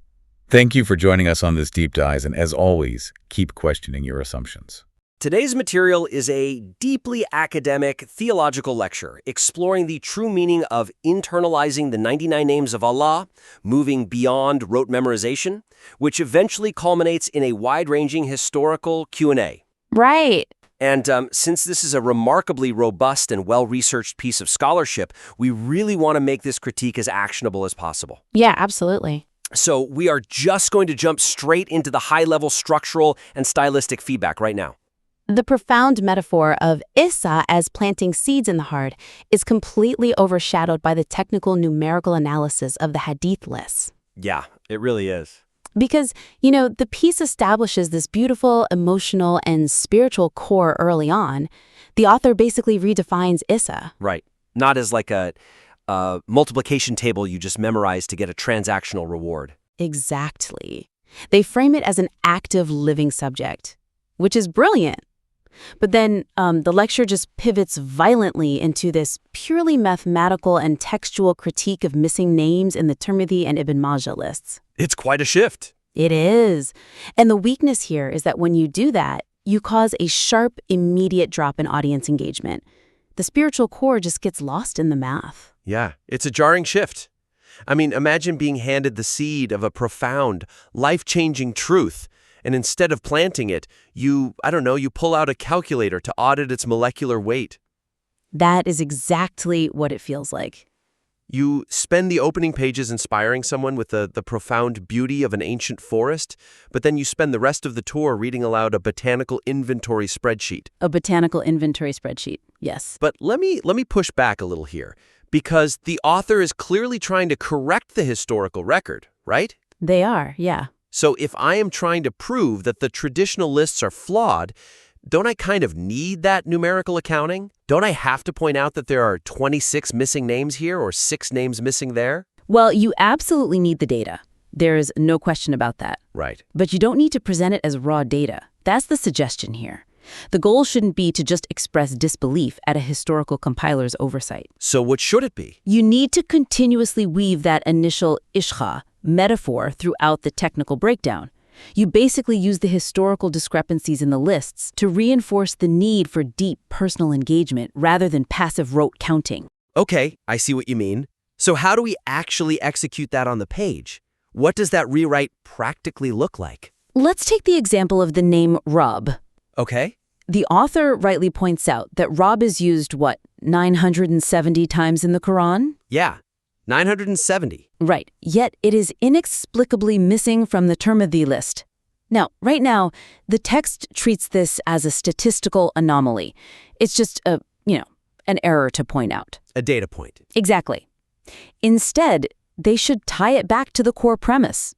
Thank you for joining us on this deep dive, and as always, keep questioning your assumptions. Today's material is a deeply academic theological lecture exploring the true meaning of internalizing the 99 names of Allah, moving beyond rote memorization, which eventually culminates in a wide-ranging historical Q&A. Right. And since this is a remarkably robust and well-researched piece of scholarship, we really want to make this critique as actionable as possible. Yeah, absolutely. So we are just going to jump straight into the high-level structural and stylistic feedback right now. The profound metaphor of Isa as planting seeds in the heart is completely overshadowed by the technical numerical analysis of the hadith lists. Yeah, it really is. Because, the piece establishes this beautiful, emotional, and spiritual core early on. The author basically redefines Isa. Right. Not as like a multiplication table you just memorize to get a transactional reward. Exactly. They frame it as an active living subject, which is brilliant. But then the lecture just pivots violently into this purely mathematical and textual critique of missing names in the Tirmidhi and Ibn Majah lists. It's quite a shift. It is. And the weakness here is that when you do that, you cause a sharp, immediate drop in audience engagement. The spiritual core just gets lost in the math. Yeah, it's a jarring shift. I mean, imagine being handed the seed of a profound, life-changing truth, and instead of planting it, you pull out a calculator to audit its molecular weight. That is exactly what it feels like. You spend the opening pages inspiring someone with the profound beauty of an ancient forest, but then you spend the rest of the tour reading aloud a botanical inventory spreadsheet. A botanical inventory spreadsheet, yes. But let me push back a little here, because the author is clearly trying to correct the historical record, right? They are, yeah. So if I am trying to prove that the traditional lists are flawed, don't I kind of need that numerical accounting? Don't I have to point out that there are 26 missing names here or 6 names missing there? Well, you absolutely need the data. There's no question about that. Right. But you don't need to present it as raw data. That's the suggestion here. The goal shouldn't be to just express disbelief at a historical compiler's oversight. So what should it be? You need to continuously weave that initial ishqa metaphor throughout the technical breakdown. You basically use the historical discrepancies in the lists to reinforce the need for deep personal engagement rather than passive rote counting. Okay, I see what you mean. So how do we actually execute that on the page? What does that rewrite practically look like? Let's take the example of the name Rob. Okay. The author rightly points out that Rob is used, 970 times in the Quran? Yeah, 970. Right, yet it is inexplicably missing from the Tirmidhi list. Now, right now, the text treats this as a statistical anomaly. It's just an error to point out. A data point. Exactly. Instead, they should tie it back to the core premise.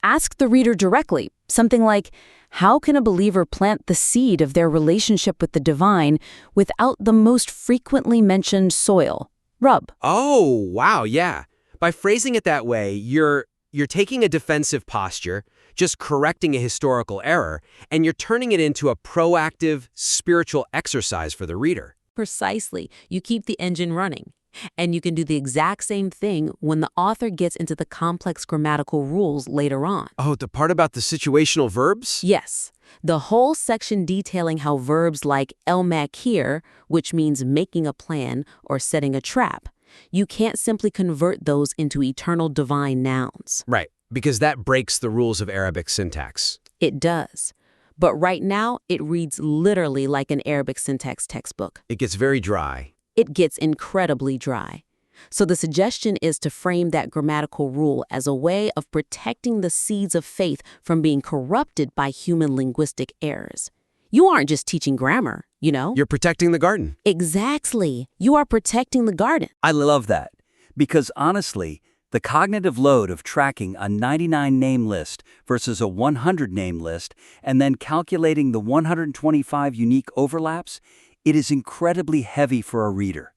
Ask the reader directly, something like, how can a believer plant the seed of their relationship with the divine without the most frequently mentioned soil, Rub? Oh, wow, yeah. By phrasing it that way, you're taking a defensive posture, just correcting a historical error, and you're turning it into a proactive, spiritual exercise for the reader. Precisely. You keep the engine running. And you can do the exact same thing when the author gets into the complex grammatical rules later on. Oh, the part about the situational verbs? Yes. The whole section detailing how verbs like el-makir, which means making a plan or setting a trap, you can't simply convert those into eternal divine nouns. Right. because that breaks the rules of Arabic syntax. It does. But right now, it reads literally like an Arabic syntax textbook. It gets very dry. It gets incredibly dry. So the suggestion is to frame that grammatical rule as a way of protecting the seeds of faith from being corrupted by human linguistic errors. You aren't just teaching grammar, you know? You're protecting the garden. Exactly. You are protecting the garden. I love that, because honestly, the cognitive load of tracking a 99-name list versus a 100-name list and then calculating the 125 unique overlaps, it is incredibly heavy for a reader.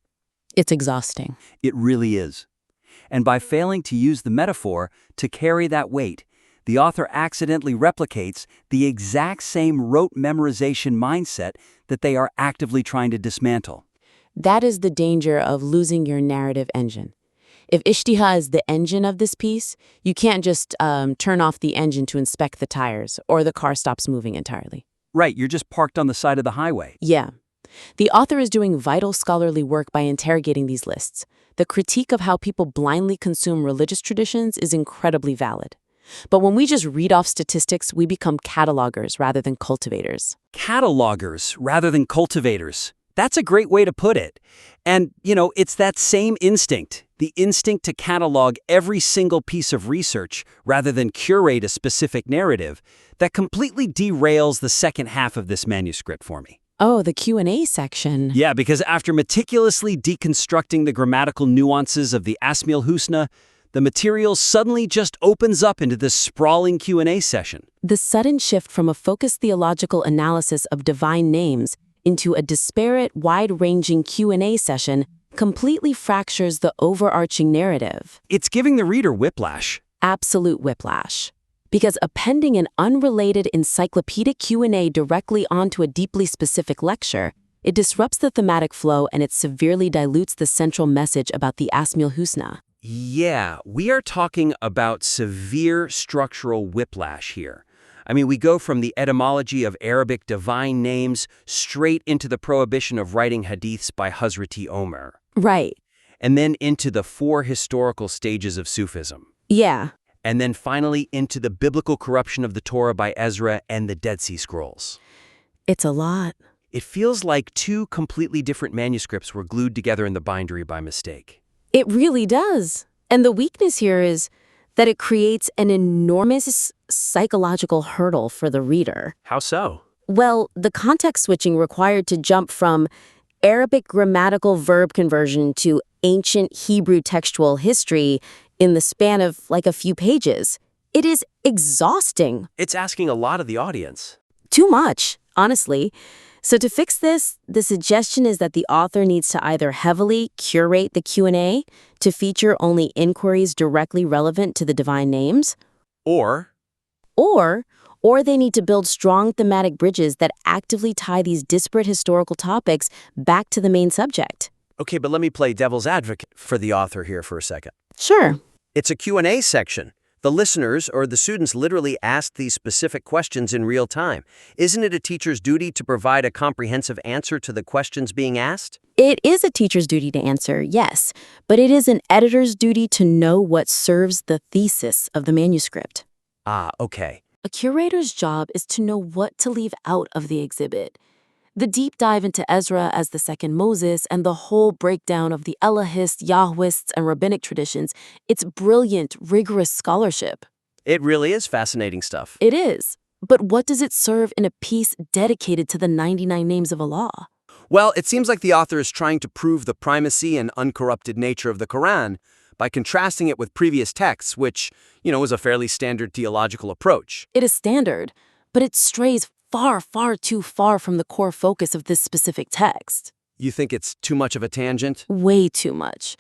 It's exhausting. It really is. And by failing to use the metaphor to carry that weight, the author accidentally replicates the exact same rote memorization mindset that they are actively trying to dismantle. That is the danger of losing your narrative engine. If Ishtiha is the engine of this piece, you can't just turn off the engine to inspect the tires, or the car stops moving entirely. Right, you're just parked on the side of the highway. Yeah. The author is doing vital scholarly work by interrogating these lists. The critique of how people blindly consume religious traditions is incredibly valid. But when we just read off statistics, we become catalogers rather than cultivators. Catalogers rather than cultivators. That's a great way to put it. And, it's that same instinct, the instinct to catalog every single piece of research rather than curate a specific narrative, that completely derails the second half of this manuscript for me. Oh, the Q&A section. Yeah, because after meticulously deconstructing the grammatical nuances of the Esmaül Hüsna, the material suddenly just opens up into this sprawling Q&A session. The sudden shift from a focused theological analysis of divine names into a disparate, wide-ranging Q&A session completely fractures the overarching narrative. It's giving the reader whiplash. Absolute whiplash. Because appending an unrelated encyclopedic Q&A directly onto a deeply specific lecture, it disrupts the thematic flow and it severely dilutes the central message about the Esmaül Hüsna. Yeah, we are talking about severe structural whiplash here. I mean, we go from the etymology of Arabic divine names straight into the prohibition of writing hadiths by Hazreti Omar. Right. And then into the 4 historical stages of Sufism. Yeah. And then finally into the biblical corruption of the Torah by Ezra and the Dead Sea Scrolls. It's a lot. It feels like 2 completely different manuscripts were glued together in the bindery by mistake. It really does. And the weakness here is that it creates an enormous psychological hurdle for the reader. How so? Well, the context switching required to jump from Arabic grammatical verb conversion to ancient Hebrew textual history in the span of like a few pages. It is exhausting. It's asking a lot of the audience. Too much, honestly. So to fix this, the suggestion is that the author needs to either heavily curate the Q&A to feature only inquiries directly relevant to the divine names, Or they need to build strong thematic bridges that actively tie these disparate historical topics back to the main subject. Okay, but let me play devil's advocate for the author here for a second. Sure. It's a Q&A section. The listeners or the students literally ask these specific questions in real time. Isn't it a teacher's duty to provide a comprehensive answer to the questions being asked? It is a teacher's duty to answer, yes, but it is an editor's duty to know what serves the thesis of the manuscript. Ah, okay. A curator's job is to know what to leave out of the exhibit. The deep dive into Ezra as the second Moses and the whole breakdown of the Elahist, Yahwists, and rabbinic traditions, it's brilliant, rigorous scholarship. It really is fascinating stuff. It is. But what does it serve in a piece dedicated to the 99 names of Allah? Well, it seems like the author is trying to prove the primacy and uncorrupted nature of the Quran by contrasting it with previous texts, which, is a fairly standard theological approach. It is standard, but it strays far, far too far from the core focus of this specific text. You think it's too much of a tangent? Way too much.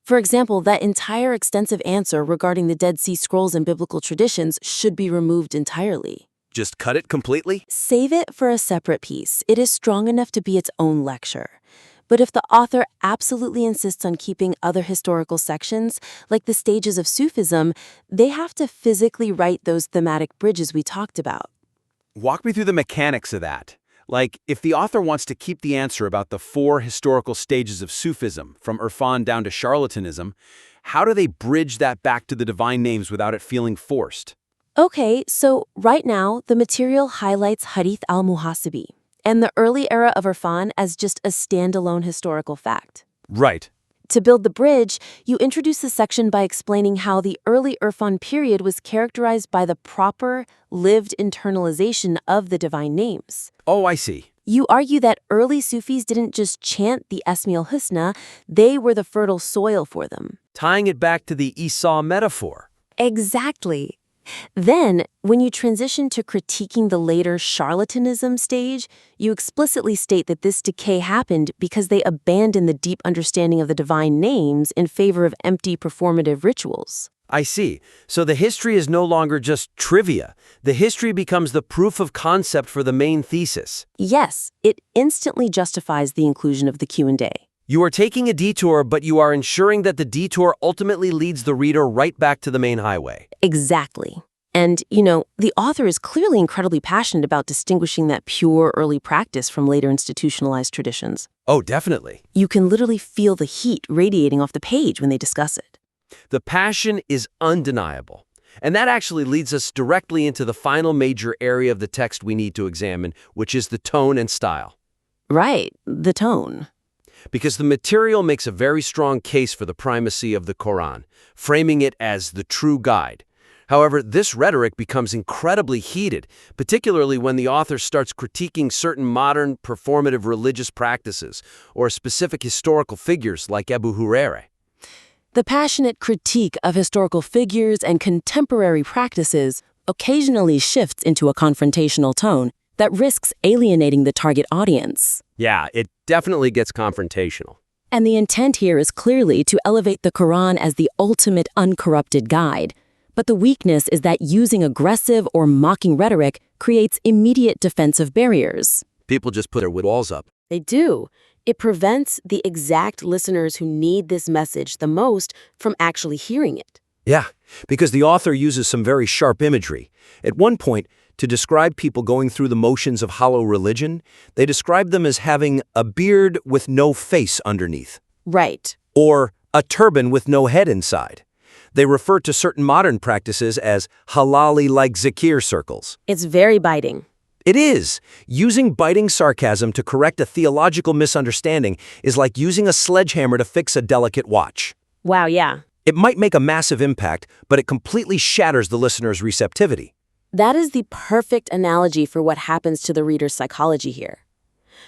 For example, that entire extensive answer regarding the Dead Sea Scrolls and biblical traditions should be removed entirely. Just cut it completely? Save it for a separate piece. It is strong enough to be its own lecture. But if the author absolutely insists on keeping other historical sections, like the stages of Sufism, they have to physically write those thematic bridges we talked about. Walk me through the mechanics of that. Like, if the author wants to keep the answer about the 4 historical stages of Sufism, from Irfan down to charlatanism, How do they bridge that back to the divine names without it feeling forced? Okay, so right now, the material highlights Hadith al-Muhasibi and the early era of Irfan as just a standalone historical fact. Right. To build the bridge, you introduce the section by explaining how the early Irfan period was characterized by the proper, lived internalization of the divine names. Oh, I see. You argue that early Sufis didn't just chant the Esmaül Hüsna, they were the fertile soil for them. Tying it back to the Esau metaphor. Exactly. Then, when you transition to critiquing the later charlatanism stage, you explicitly state that this decay happened because they abandoned the deep understanding of the divine names in favor of empty performative rituals. I see. So the history is no longer just trivia. The history becomes the proof of concept for the main thesis. Yes, it instantly justifies the inclusion of the Q&A. You are taking a detour, but you are ensuring that the detour ultimately leads the reader right back to the main highway. Exactly. And, the author is clearly incredibly passionate about distinguishing that pure early practice from later institutionalized traditions. Oh, definitely. You can literally feel the heat radiating off the page when they discuss it. The passion is undeniable. And that actually leads us directly into the final major area of the text we need to examine, which is the tone and style. Right, the tone. Because the material makes a very strong case for the primacy of the Quran, framing it as the true guide. However, this rhetoric becomes incredibly heated, particularly when the author starts critiquing certain modern, performative religious practices or specific historical figures like Abu Hurairah. The passionate critique of historical figures and contemporary practices occasionally shifts into a confrontational tone that risks alienating the target audience. Yeah, it definitely gets confrontational. And the intent here is clearly to elevate the Quran as the ultimate uncorrupted guide. But the weakness is that using aggressive or mocking rhetoric creates immediate defensive barriers. People just put their walls up. They do. It prevents the exact listeners who need this message the most from actually hearing it. Yeah, because the author uses some very sharp imagery. At one point, to describe people going through the motions of hollow religion, they describe them as having a beard with no face underneath. Right. Or a turban with no head inside. They refer to certain modern practices as halali-like zakir circles. It's very biting. It is. Using biting sarcasm to correct a theological misunderstanding is like using a sledgehammer to fix a delicate watch. Wow, yeah. It might make a massive impact, but it completely shatters the listener's receptivity. That is the perfect analogy for what happens to the reader's psychology here.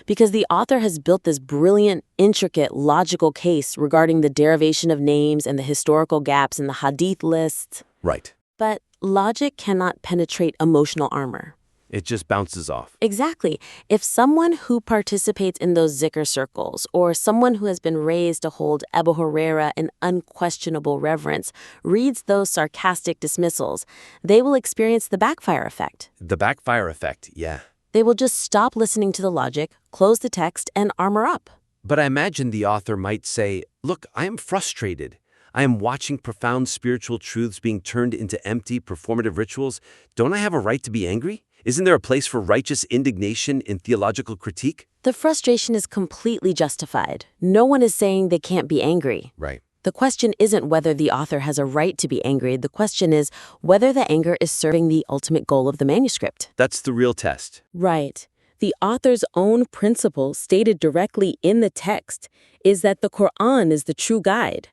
Because the author has built this brilliant, intricate, logical case regarding the derivation of names and the historical gaps in the hadith list. Right. But logic cannot penetrate emotional armor. It just bounces off. Exactly. If someone who participates in those zikr circles, or someone who has been raised to hold Abu Hurairah in unquestionable reverence, reads those sarcastic dismissals, they will experience the backfire effect. The backfire effect, yeah. They will just stop listening to the logic, close the text, and armor up. But I imagine the author might say, look, I am frustrated. I am watching profound spiritual truths being turned into empty, performative rituals. Don't I have a right to be angry? Isn't there a place for righteous indignation in theological critique? The frustration is completely justified. No one is saying they can't be angry. Right. The question isn't whether the author has a right to be angry. The question is whether the anger is serving the ultimate goal of the manuscript. That's the real test. Right. The author's own principle stated directly in the text is that the Quran is the true guide,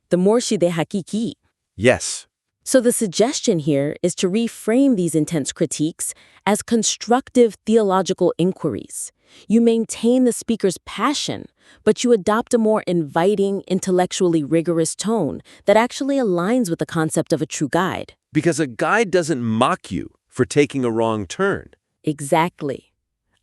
the Morshid-e Hakiki. Yes. So the suggestion here is to reframe these intense critiques as constructive theological inquiries. You maintain the speaker's passion, but you adopt a more inviting, intellectually rigorous tone that actually aligns with the concept of a true guide. Because a guide doesn't mock you for taking a wrong turn. Exactly.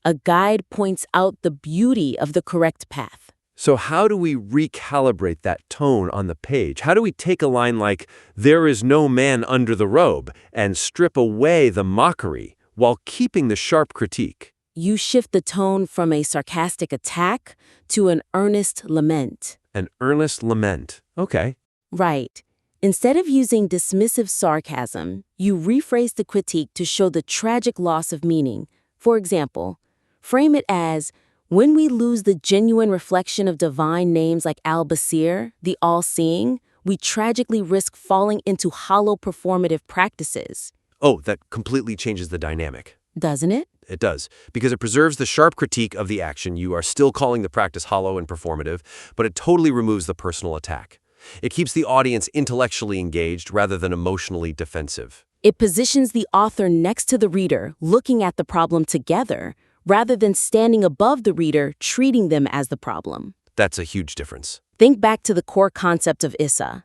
A guide points out the beauty of the correct path. So how do we recalibrate that tone on the page? How do we take a line like, "There is no man under the robe," and strip away the mockery while keeping the sharp critique? You shift the tone from a sarcastic attack to an earnest lament. An earnest lament. Okay. Right. Instead of using dismissive sarcasm, you rephrase the critique to show the tragic loss of meaning. For example, frame it as, when we lose the genuine reflection of divine names like Al-Basir, the all-seeing, we tragically risk falling into hollow performative practices. Oh, that completely changes the dynamic. Doesn't it? It does, because it preserves the sharp critique of the action. You are still calling the practice hollow and performative, but it totally removes the personal attack. It keeps the audience intellectually engaged rather than emotionally defensive. It positions the author next to the reader, looking at the problem together, rather than standing above the reader, treating them as the problem. That's a huge difference. Think back to the core concept of Issa.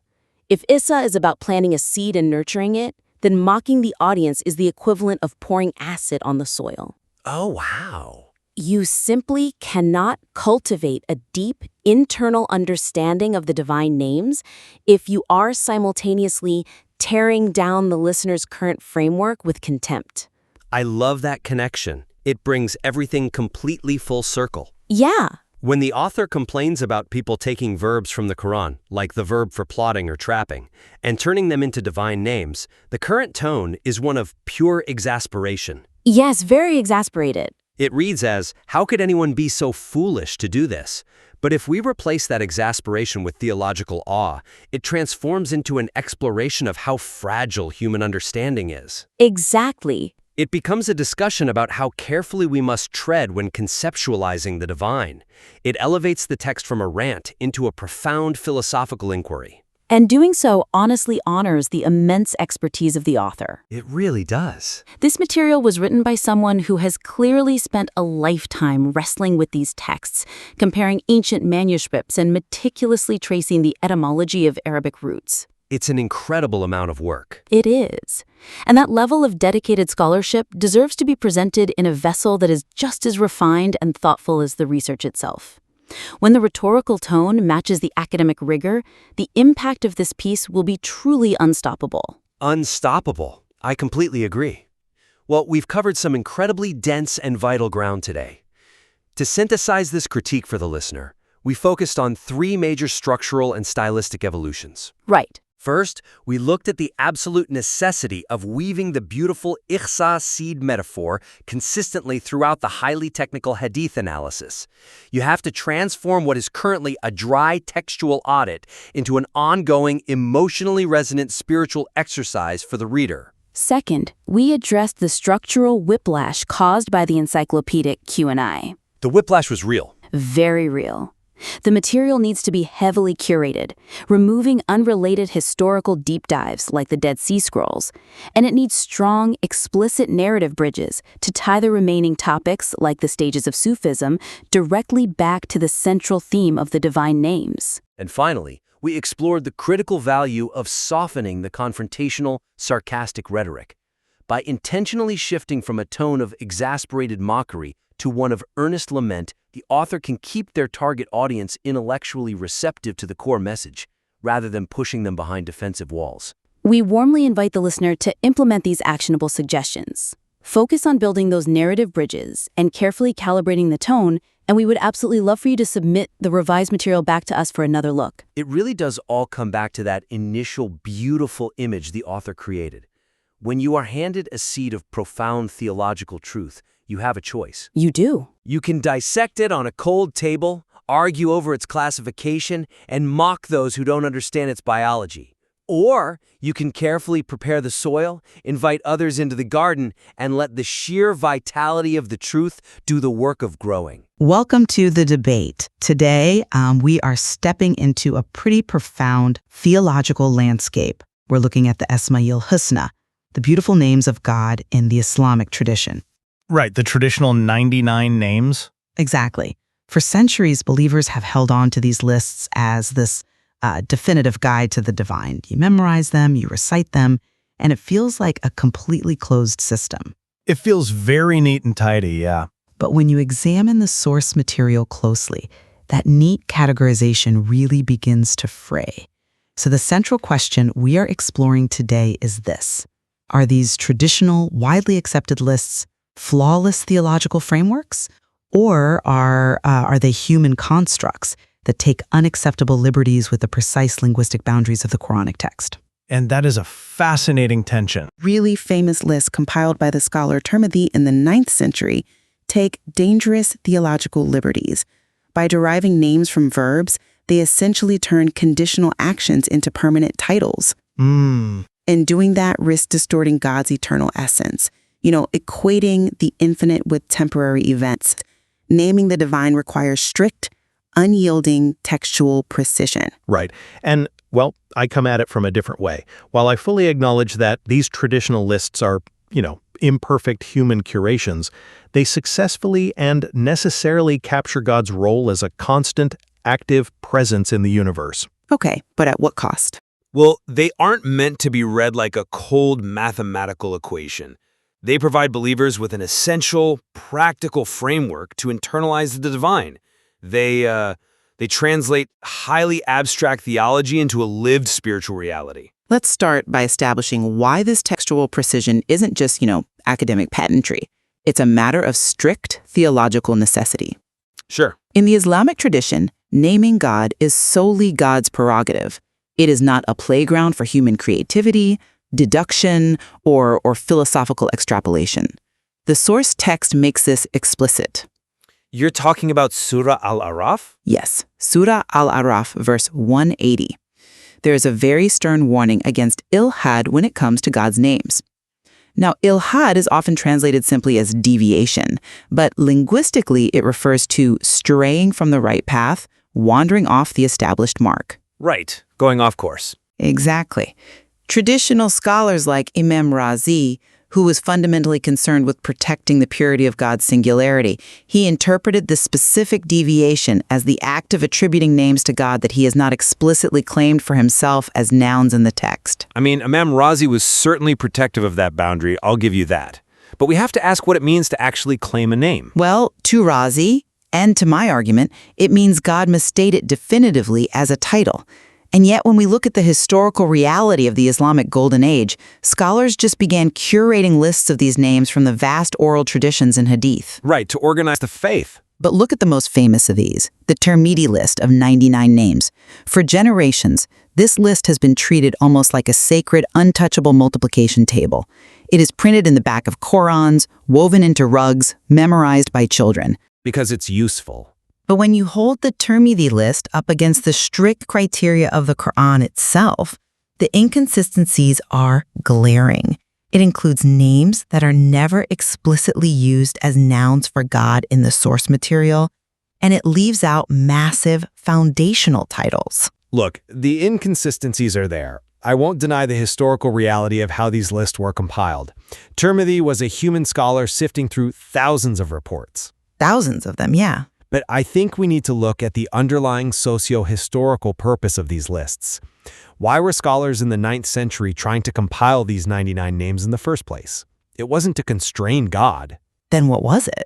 If Issa is about planting a seed and nurturing it, then mocking the audience is the equivalent of pouring acid on the soil. Oh, wow. You simply cannot cultivate a deep, internal understanding of the divine names if you are simultaneously tearing down the listener's current framework with contempt. I love that connection. It brings everything completely full circle. Yeah. When the author complains about people taking verbs from the Quran, like the verb for plotting or trapping, and turning them into divine names, the current tone is one of pure exasperation. Yes, very exasperated. It reads as, how could anyone be so foolish to do this? But if we replace that exasperation with theological awe, it transforms into an exploration of how fragile human understanding is. Exactly. It becomes a discussion about how carefully we must tread when conceptualizing the divine. It elevates the text from a rant into a profound philosophical inquiry. And doing so honestly honors the immense expertise of the author. It really does. This material was written by someone who has clearly spent a lifetime wrestling with these texts, comparing ancient manuscripts and meticulously tracing the etymology of Arabic roots. It's an incredible amount of work. It is. And that level of dedicated scholarship deserves to be presented in a vessel that is just as refined and thoughtful as the research itself. When the rhetorical tone matches the academic rigor, the impact of this piece will be truly unstoppable. Unstoppable. I completely agree. Well, we've covered some incredibly dense and vital ground today. To synthesize this critique for the listener, we focused on 3 major structural and stylistic evolutions. Right. First, we looked at the absolute necessity of weaving the beautiful ikhsa seed metaphor consistently throughout the highly technical hadith analysis. You have to transform what is currently a dry textual audit into an ongoing, emotionally resonant spiritual exercise for the reader. Second, we addressed the structural whiplash caused by the encyclopedic Q&I. The whiplash was real. Very real. The material needs to be heavily curated, removing unrelated historical deep dives like the Dead Sea Scrolls, and it needs strong, explicit narrative bridges to tie the remaining topics, like the stages of Sufism, directly back to the central theme of the divine names. And finally, we explored the critical value of softening the confrontational, sarcastic rhetoric. By intentionally shifting from a tone of exasperated mockery to one of earnest lament, the author can keep their target audience intellectually receptive to the core message, rather than pushing them behind defensive walls. We warmly invite the listener to implement these actionable suggestions. Focus on building those narrative bridges and carefully calibrating the tone, and we would absolutely love for you to submit the revised material back to us for another look. It really does all come back to that initial beautiful image the author created. When you are handed a seed of profound theological truth, you have a choice. You do. You can dissect it on a cold table, argue over its classification, and mock those who don't understand its biology. Or you can carefully prepare the soil, invite others into the garden, and let the sheer vitality of the truth do the work of growing. Welcome to the debate. Today, we are stepping into a pretty profound theological landscape. We're looking at the Esma'ul Husna, the beautiful names of God in the Islamic tradition. Right, the traditional 99 names? Exactly. For centuries, believers have held on to these lists as this definitive guide to the divine. You memorize them, you recite them, and it feels like a completely closed system. It feels very neat and tidy, yeah. But when you examine the source material closely, that neat categorization really begins to fray. So the central question we are exploring today is this: are these traditional, widely accepted lists flawless theological frameworks, or are they human constructs that take unacceptable liberties with the precise linguistic boundaries of the Quranic text? And that is a fascinating tension. Really famous lists compiled by the scholar Tirmidhi in the 9th century take dangerous theological liberties. By deriving names from verbs, they essentially turn conditional actions into permanent titles. And doing that risks distorting God's eternal essence, equating the infinite with temporary events. Naming the divine requires strict, unyielding textual precision. Right. And, well, I come at it from a different way. While I fully acknowledge that these traditional lists are, imperfect human curations, they successfully and necessarily capture God's role as a constant, active presence in the universe. Okay, but at what cost? Well, they aren't meant to be read like a cold mathematical equation. They provide believers with an essential, practical framework to internalize the divine. They translate highly abstract theology into a lived spiritual reality. Let's start by establishing why this textual precision isn't just, academic pedantry. It's a matter of strict theological necessity. Sure. In the Islamic tradition, naming God is solely God's prerogative. It is not a playground for human creativity, deduction, or philosophical extrapolation. The source text makes this explicit. You're talking about Surah Al-Araf? Yes, Surah Al-Araf, verse 180. There is a very stern warning against ilhad when it comes to God's names. Now, ilhad is often translated simply as deviation, but linguistically it refers to straying from the right path, wandering off the established mark. Right, going off course. Exactly. Traditional scholars like Imam Razi, who was fundamentally concerned with protecting the purity of God's singularity, he interpreted the specific deviation as the act of attributing names to God that he has not explicitly claimed for himself as nouns in the text. I mean, Imam Razi was certainly protective of that boundary, I'll give you that. But we have to ask what it means to actually claim a name. Well, to Razi, and to my argument, it means God must state it definitively as a title. And yet, when we look at the historical reality of the Islamic Golden Age, scholars just began curating lists of these names from the vast oral traditions in Hadith. Right, to organize the faith. But look at the most famous of these, the Tirmidhi list of 99 names. For generations, this list has been treated almost like a sacred, untouchable multiplication table. It is printed in the back of Qurans, woven into rugs, memorized by children. Because it's useful. But when you hold the Tirmidhi list up against the strict criteria of the Quran itself, the inconsistencies are glaring. It includes names that are never explicitly used as nouns for God in the source material, and it leaves out massive foundational titles. Look, the inconsistencies are there. I won't deny the historical reality of how these lists were compiled. Tirmidhi was a human scholar sifting through thousands of reports. Thousands of them, yeah. But I think we need to look at the underlying socio-historical purpose of these lists. Why were scholars in the 9th century trying to compile these 99 names in the first place? It wasn't to constrain God. Then what was it?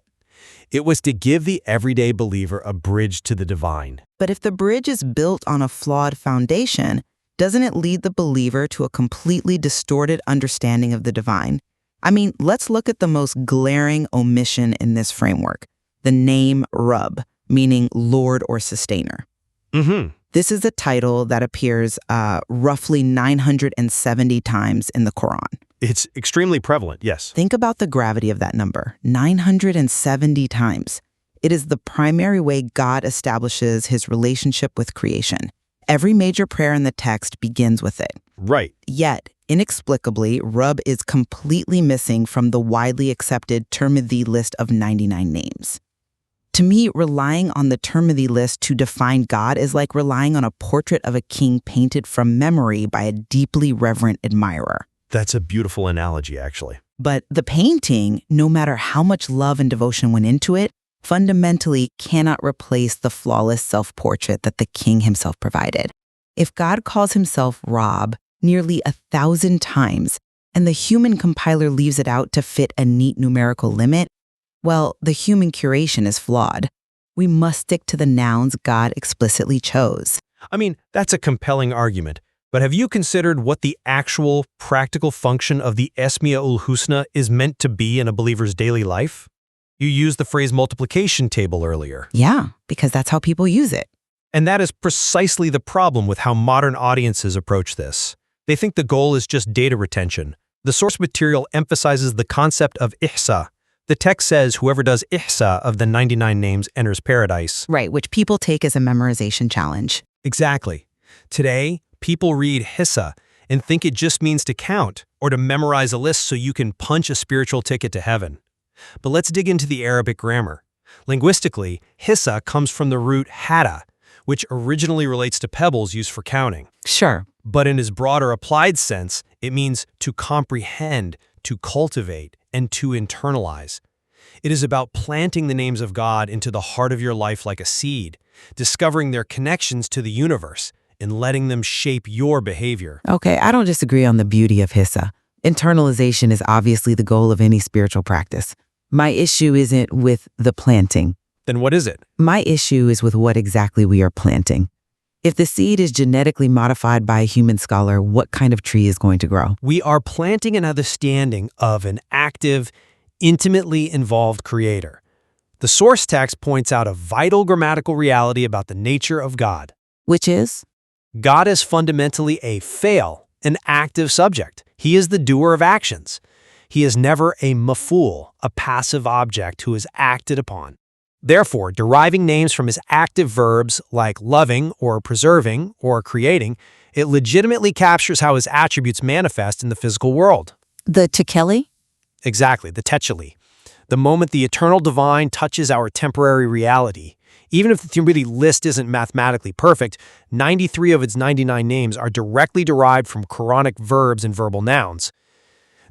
It was to give the everyday believer a bridge to the divine. But if the bridge is built on a flawed foundation, doesn't it lead the believer to a completely distorted understanding of the divine? I mean, let's look at the most glaring omission in this framework. The name Rabb, meaning Lord or Sustainer. This is a title that appears roughly 970 times in the Quran. It's extremely prevalent, yes. Think about the gravity of that number, 970 times. It is the primary way God establishes his relationship with creation. Every major prayer in the text begins with it. Right. Yet, inexplicably, Rabb is completely missing from the widely accepted Tirmidhi list of 99 names. To me, relying on the Tirmidhi list to define God is like relying on a portrait of a king painted from memory by a deeply reverent admirer. That's a beautiful analogy, actually. But the painting, no matter how much love and devotion went into it, fundamentally cannot replace the flawless self-portrait that the king himself provided. If God calls himself Rabb nearly 1,000 times, and the human compiler leaves it out to fit a neat numerical limit, well, the human curation is flawed. We must stick to the nouns God explicitly chose. I mean, that's a compelling argument. But have you considered what the actual practical function of the Esma'ul Husna is meant to be in a believer's daily life? You used the phrase multiplication table earlier. Yeah, because that's how people use it. And that is precisely the problem with how modern audiences approach this. They think the goal is just data retention. The source material emphasizes the concept of ihsa. The text says whoever does ihsa of the 99 names enters paradise. Right, which people take as a memorization challenge. Exactly. Today, people read hissa and think it just means to count or to memorize a list so you can punch a spiritual ticket to heaven. But let's dig into the Arabic grammar. Linguistically, hissa comes from the root hada, which originally relates to pebbles used for counting. Sure. But in its broader applied sense, it means to comprehend, to cultivate, and to internalize. It is about planting the names of God into the heart of your life like a seed, discovering their connections to the universe, and letting them shape your behavior. Okay, I don't disagree on the beauty of hissa. Internalization is obviously the goal of any spiritual practice. My issue isn't with the planting. Then what is it? My issue is with what exactly we are planting. If the seed is genetically modified by a human scholar, what kind of tree is going to grow? We are planting an understanding of an active, intimately involved creator. The source text points out a vital grammatical reality about the nature of God. Which is? God is fundamentally a fail, an active subject. He is the doer of actions. He is never a maf'ul, a passive object who is acted upon. Therefore, deriving names from his active verbs like loving or preserving or creating, it legitimately captures how his attributes manifest in the physical world. The tekeli? Exactly, the techeli. The moment the eternal divine touches our temporary reality. Even if the Theology list isn't mathematically perfect, 93 of its 99 names are directly derived from Quranic verbs and verbal nouns.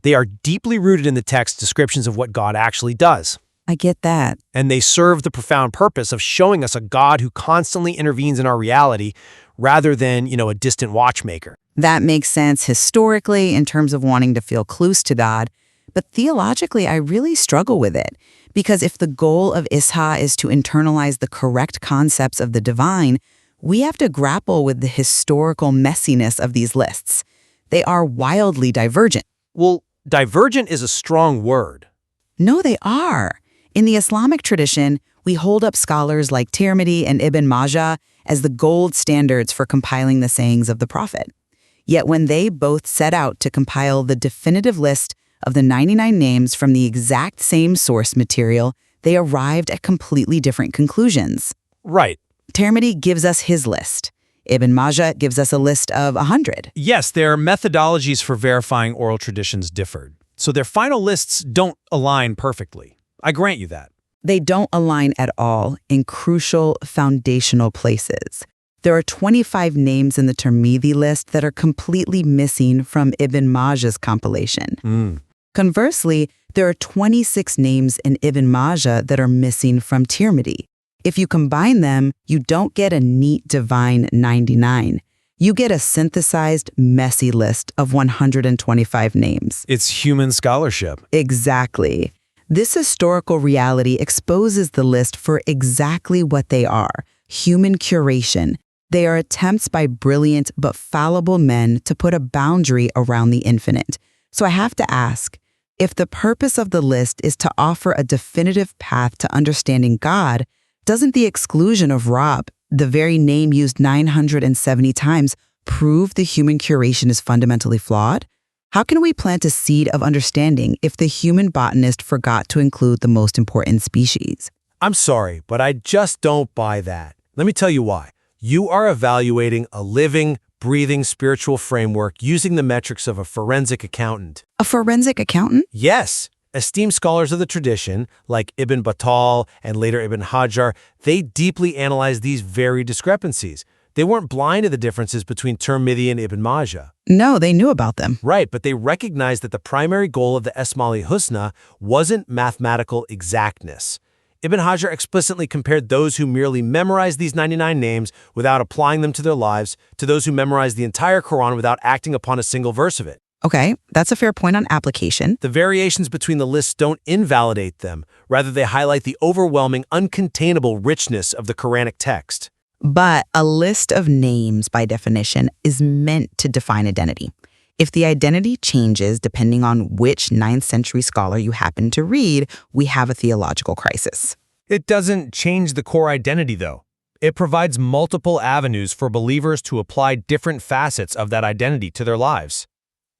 They are deeply rooted in the text's descriptions of what God actually does. I get that. And they serve the profound purpose of showing us a God who constantly intervenes in our reality rather than, a distant watchmaker. That makes sense historically in terms of wanting to feel close to God. But theologically, I really struggle with it. Because if the goal of Isha is to internalize the correct concepts of the divine, we have to grapple with the historical messiness of these lists. They are wildly divergent. Well, divergent is a strong word. No, they are. In the Islamic tradition, we hold up scholars like Tirmidhi and Ibn Majah as the gold standards for compiling the sayings of the Prophet. Yet when they both set out to compile the definitive list of the 99 names from the exact same source material, they arrived at completely different conclusions. Right. Tirmidhi gives us his list. Ibn Majah gives us a list of 100. Yes, their methodologies for verifying oral traditions differed. So their final lists don't align perfectly. I grant you that. They don't align at all in crucial foundational places. There are 25 names in the Tirmidhi list that are completely missing from Ibn Majah's compilation. Conversely, there are 26 names in Ibn Majah that are missing from Tirmidhi. If you combine them, you don't get a neat divine 99. You get a synthesized, messy list of 125 names. It's human scholarship. Exactly. This historical reality exposes the list for exactly what they are: human curation. They are attempts by brilliant but fallible men to put a boundary around the infinite. So I have to ask, if the purpose of the list is to offer a definitive path to understanding God, doesn't the exclusion of Rab, the very name used 970 times, prove the human curation is fundamentally flawed? How can we plant a seed of understanding if the human botanist forgot to include the most important species? I'm sorry, but I just don't buy that. Let me tell you why. You are evaluating a living, breathing spiritual framework using the metrics of a forensic accountant. A forensic accountant? Yes. Esteemed scholars of the tradition, like Ibn Battal and later Ibn Hajar, they deeply analyzed these very discrepancies. They weren't blind to the differences between Tirmidhi and Ibn Majah. No, they knew about them. Right, but they recognized that the primary goal of the Esma'ul Husna wasn't mathematical exactness. Ibn Hajar explicitly compared those who merely memorized these 99 names without applying them to their lives to those who memorized the entire Quran without acting upon a single verse of it. Okay, that's a fair point on application. The variations between the lists don't invalidate them. Rather, they highlight the overwhelming, uncontainable richness of the Quranic text. But a list of names, by definition, is meant to define identity. If the identity changes depending on which 9th century scholar you happen to read, we have a theological crisis. It doesn't change the core identity, though. It provides multiple avenues for believers to apply different facets of that identity to their lives.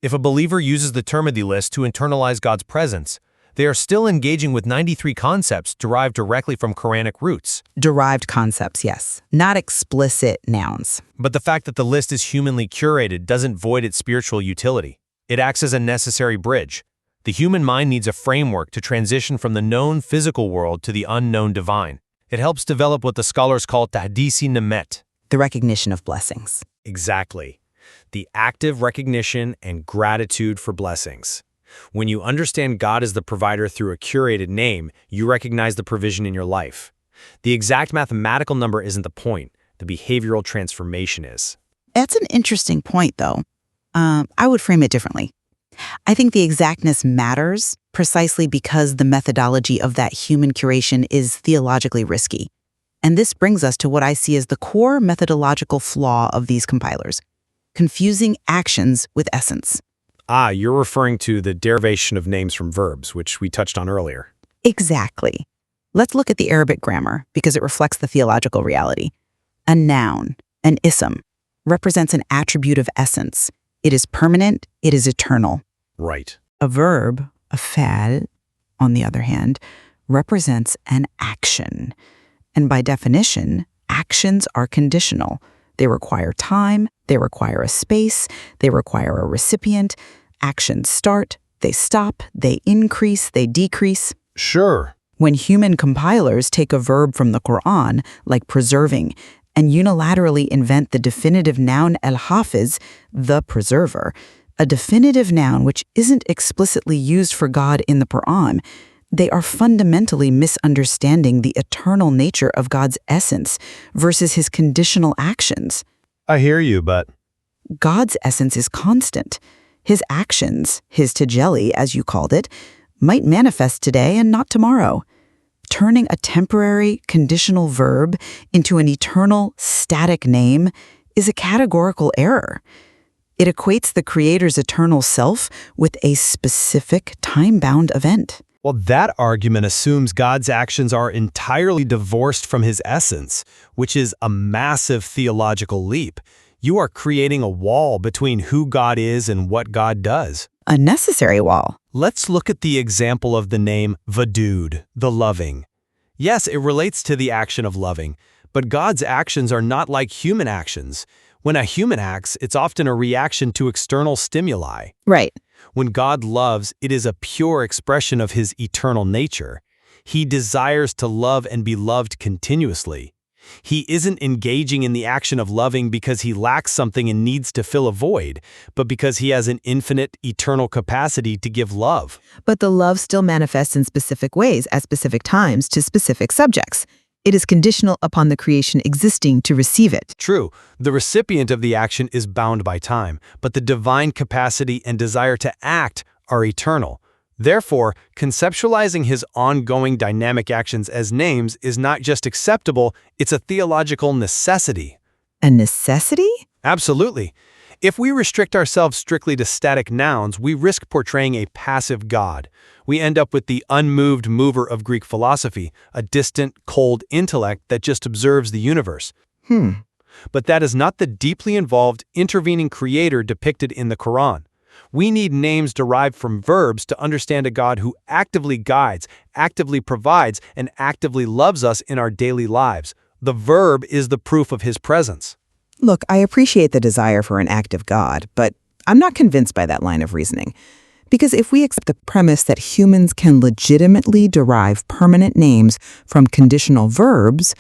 If a believer uses the Tirmidhi list to internalize God's presence, They are still engaging with 93 concepts derived directly from Quranic roots. Derived concepts, yes, not explicit nouns. But the fact that the list is humanly curated doesn't void its spiritual utility. It acts as a necessary bridge. The human mind needs a framework to transition from the known physical world to the unknown divine. It helps develop what the scholars call tahdisi nemet. The recognition of blessings. Exactly. The active recognition and gratitude for blessings. When you understand God as the provider through a curated name, you recognize the provision in your life. The exact mathematical number isn't the point. The behavioral transformation is. That's an interesting point, though. I would frame it differently. I think the exactness matters precisely because the methodology of that human curation is theologically risky. And this brings us to what I see as the core methodological flaw of these compilers: confusing actions with essence. Ah, you're referring to the derivation of names from verbs, which we touched on earlier. Exactly. Let's look at the Arabic grammar because it reflects the theological reality. A noun, an ism, represents an attribute of essence. It is permanent, it is eternal. Right. A verb, a fa'al, on the other hand, represents an action. And by definition, actions are conditional. They require time, they require a space, they require a recipient. Actions start, they stop, they increase, they decrease. Sure. When human compilers take a verb from the Quran, like preserving, and unilaterally invent the definitive noun al-Hafiz, the preserver, a definitive noun which isn't explicitly used for God in the Quran, they are fundamentally misunderstanding the eternal nature of God's essence versus his conditional actions. I hear you, but God's essence is constant. His actions, his tajalli, as you called it, might manifest today and not tomorrow. Turning a temporary, conditional verb into an eternal, static name is a categorical error. It equates the Creator's eternal self with a specific, time-bound event. well, that argument assumes God's actions are entirely divorced from his essence, which is a massive theological leap. You are creating a wall between who God is and what God does. A necessary wall. Let's look at the example of the name Vadud, the loving. Yes, it relates to the action of loving, but God's actions are not like human actions. When a human acts, it's often a reaction to external stimuli. Right. When God loves, it is a pure expression of his eternal nature. He desires to love and be loved continuously. He isn't engaging in the action of loving because he lacks something and needs to fill a void, but because he has an infinite, eternal capacity to give love. But the love still manifests in specific ways at specific times to specific subjects. It is conditional upon the creation existing to receive it. True, the recipient of the action is bound by time, but the divine capacity and desire to act are eternal. Therefore, conceptualizing his ongoing dynamic actions as names is not just acceptable, it's a theological necessity. A necessity? Absolutely. If we restrict ourselves strictly to static nouns, we risk portraying a passive God. We end up with the unmoved mover of Greek philosophy, a distant, cold intellect that just observes the universe. But that is not the deeply involved, intervening creator depicted in the Quran. We need names derived from verbs to understand a God who actively guides, actively provides, and actively loves us in our daily lives. The verb is the proof of his presence. Look, I appreciate the desire for an active God, but I'm not convinced by that line of reasoning. Because if we accept the premise that humans can legitimately derive permanent names from conditional verbs,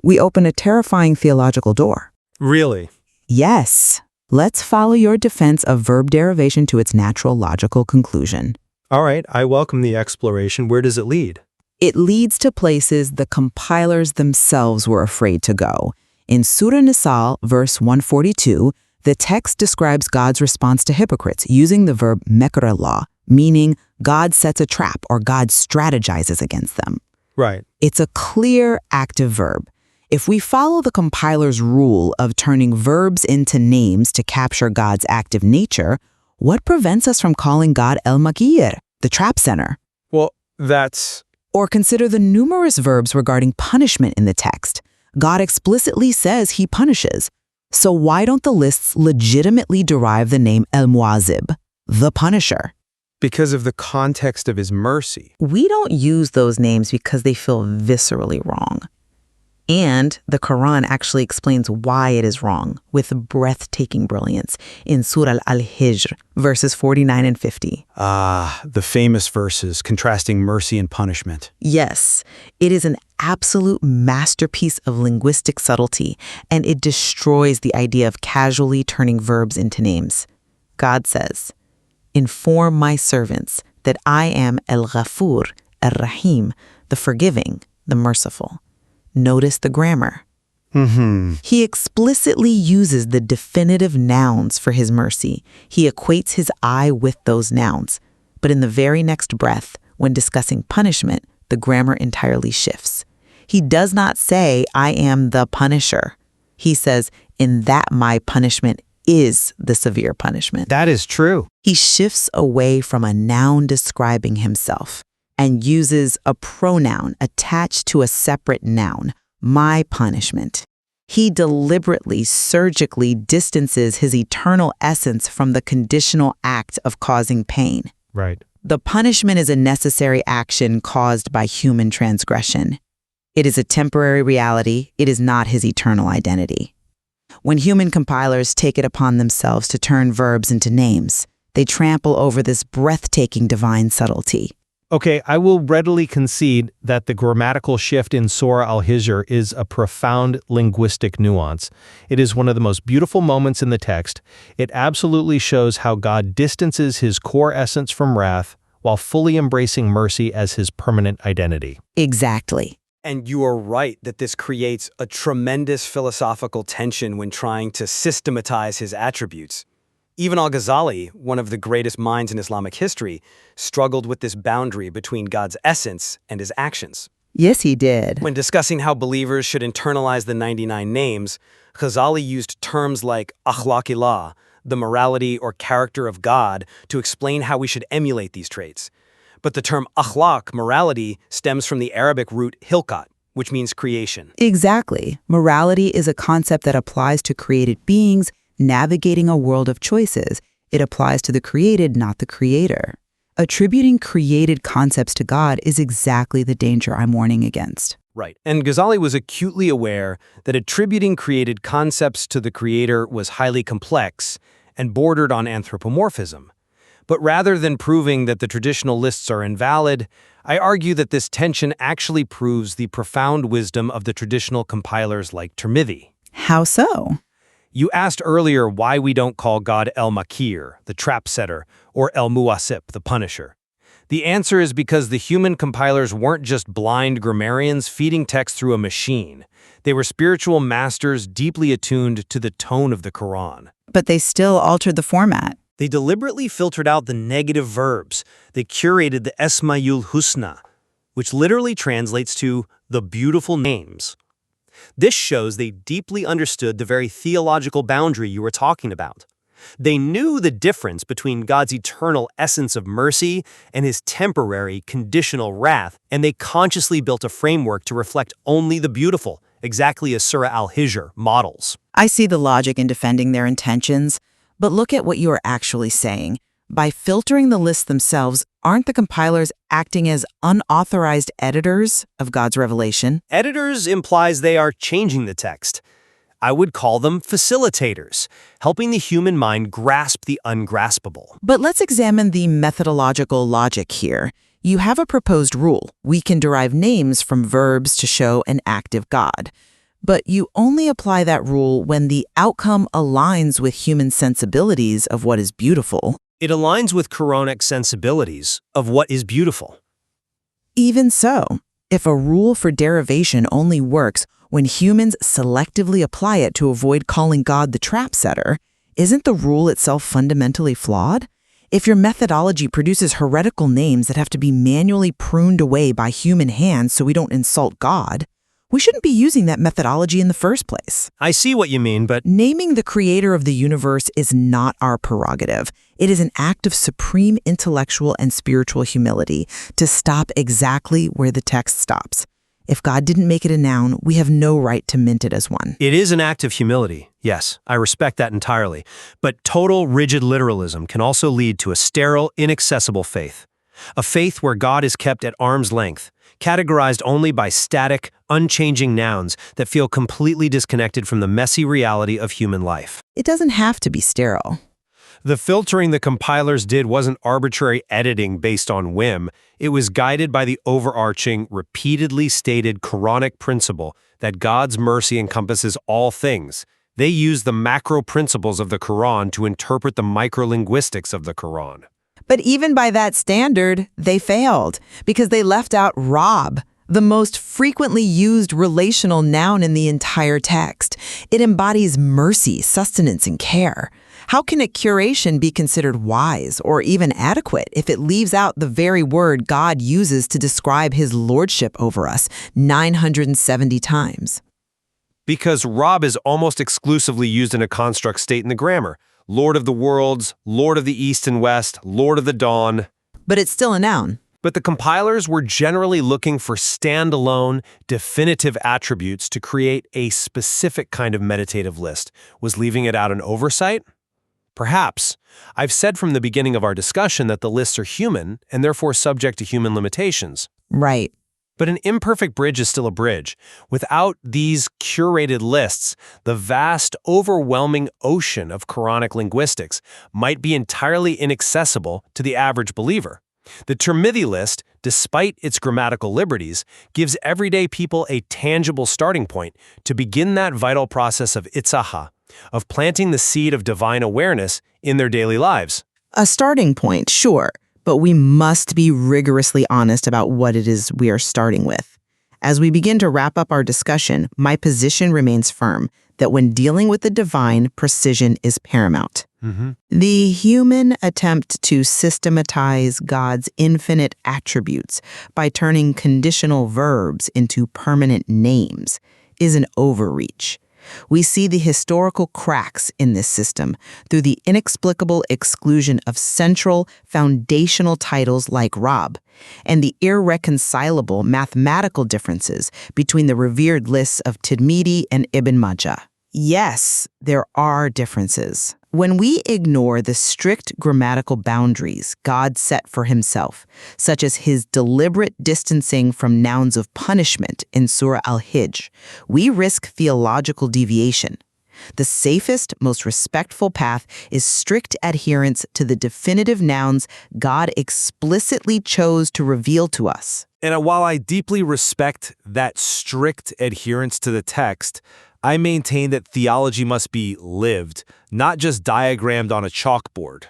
we open a terrifying theological door. Really? Yes. Let's follow your defense of verb derivation to its natural logical conclusion. All right, I welcome the exploration. Where does it lead? It leads to places the compilers themselves were afraid to go. In Surah Nisa, verse 142, the text describes God's response to hypocrites using the verb mekrallah, meaning God sets a trap or God strategizes against them. Right. It's a clear active verb. If we follow the compiler's rule of turning verbs into names to capture God's active nature, what prevents us from calling God el-Makir, the trap center? Well, that's... Or consider the numerous verbs regarding punishment in the text. God explicitly says he punishes. So why don't the lists legitimately derive the name el-Muazib, the punisher? because of the context of his mercy. We don't use those names because they feel viscerally wrong. And the Quran actually explains why it is wrong with breathtaking brilliance in Surah Al-Hijr, verses 49 and 50. The famous verses contrasting mercy and punishment. Yes, it is an absolute masterpiece of linguistic subtlety, and it destroys the idea of casually turning verbs into names. God says, "Inform my servants that I am El-Ghafur, El-Rahim, the forgiving, the merciful." Notice the grammar. He explicitly uses the definitive nouns for his mercy. He equates his I with those nouns. But in the very next breath, when discussing punishment, the grammar entirely shifts. He does not say, "I am the punisher." He says, "In that my punishment is the severe punishment." That is true. He shifts away from a noun describing himself and uses a pronoun attached to a separate noun, my punishment. He deliberately, surgically distances his eternal essence from the conditional act of causing pain. Right. The punishment is a necessary action caused by human transgression. It is a temporary reality. It is not his eternal identity. When human compilers take it upon themselves to turn verbs into names, they trample over this breathtaking divine subtlety. Okay, I will readily concede that the grammatical shift in Surah Al-Hijr is a profound linguistic nuance. It is one of the most beautiful moments in the text. It absolutely shows how God distances his core essence from wrath while fully embracing mercy as his permanent identity. Exactly. And you are right that this creates a tremendous philosophical tension when trying to systematize his attributes. Even al-Ghazali, one of the greatest minds in Islamic history, struggled with this boundary between God's essence and his actions. Yes, he did. When discussing how believers should internalize the 99 names, Ghazali used terms like akhlaqillah, the morality or character of God, to explain how we should emulate these traits. But the term akhlaq, morality, stems from the Arabic root hilqat, which means creation. Exactly. Morality is a concept that applies to created beings navigating a world of choices. It applies to the created, not the creator. Attributing created concepts to God is exactly the danger I'm warning against. Right. And Ghazali was acutely aware that attributing created concepts to the creator was highly complex and bordered on anthropomorphism. But rather than proving that the traditional lists are invalid, I argue that this tension actually proves the profound wisdom of the traditional compilers like Tirmidhi. How so? You asked earlier why we don't call God El-Makir, the trap setter, or El-Muwasip, the punisher. The answer is because the human compilers weren't just blind grammarians feeding text through a machine. They were spiritual masters deeply attuned to the tone of the Quran. But they still altered the format. They deliberately filtered out the negative verbs. They curated the Esma'ul Husna, which literally translates to the beautiful names. This shows they deeply understood the very theological boundary you were talking about. They knew the difference between God's eternal essence of mercy and his temporary, conditional wrath, and they consciously built a framework to reflect only the beautiful, exactly as Surah Al-Hijr models. I see the logic in defending their intentions, but look at what you are actually saying. By filtering the lists themselves, aren't the compilers acting as unauthorized editors of God's revelation? Editors implies they are changing the text. I would call them facilitators, helping the human mind grasp the ungraspable. But let's examine the methodological logic here. You have a proposed rule. We can derive names from verbs to show an active God. But you only apply that rule when the outcome aligns with human sensibilities of what is beautiful. It aligns with Quranic sensibilities of what is beautiful. Even so, if a rule for derivation only works when humans selectively apply it to avoid calling God the trap setter, isn't the rule itself fundamentally flawed? If your methodology produces heretical names that have to be manually pruned away by human hands so we don't insult God, we shouldn't be using that methodology in the first place. I see what you mean, but naming the creator of the universe is not our prerogative. It is an act of supreme intellectual and spiritual humility to stop exactly where the text stops. If God didn't make it a noun, we have no right to mint it as one. It is an act of humility, yes, I respect that entirely. But total rigid literalism can also lead to a sterile, inaccessible faith. A faith where God is kept at arm's length, categorized only by static, unchanging nouns that feel completely disconnected from the messy reality of human life. It doesn't have to be sterile. The filtering the compilers did wasn't arbitrary editing based on whim. It was guided by the overarching, repeatedly stated Quranic principle that God's mercy encompasses all things. They used the macro principles of the Quran to interpret the microlinguistics of the Quran. But even by that standard, they failed because they left out Rob, the most frequently used relational noun in the entire text. It embodies mercy, sustenance, and care. How can a curation be considered wise or even adequate if it leaves out the very word God uses to describe his lordship over us 970 times? Because Rob is almost exclusively used in a construct state in the grammar. Lord of the worlds, Lord of the east and west, Lord of the dawn. But it's still a noun. But the compilers were generally looking for standalone, definitive attributes to create a specific kind of meditative list. Was leaving it out an oversight? Perhaps. I've said from the beginning of our discussion that the lists are human and therefore subject to human limitations. Right. But an imperfect bridge is still a bridge. Without these curated lists, the vast, overwhelming ocean of Quranic linguistics might be entirely inaccessible to the average believer. The Tirmidhi list, despite its grammatical liberties, gives everyday people a tangible starting point to begin that vital process of itzaha, of planting the seed of divine awareness in their daily lives. A starting point, sure, but we must be rigorously honest about what it is we are starting with. As we begin to wrap up our discussion, my position remains firm that when dealing with the divine, precision is paramount. The human attempt to systematize God's infinite attributes by turning conditional verbs into permanent names is an overreach. We see the historical cracks in this system through the inexplicable exclusion of central, foundational titles like Rob, and the irreconcilable mathematical differences between the revered lists of Tirmidhi and Ibn Majah. Yes, there are differences. When we ignore the strict grammatical boundaries God set for himself, such as his deliberate distancing from nouns of punishment in Surah Al-Hijr, we risk theological deviation. The safest, most respectful path is strict adherence to the definitive nouns God explicitly chose to reveal to us. And while I deeply respect that strict adherence to the text, I maintain that theology must be lived, not just diagrammed on a chalkboard.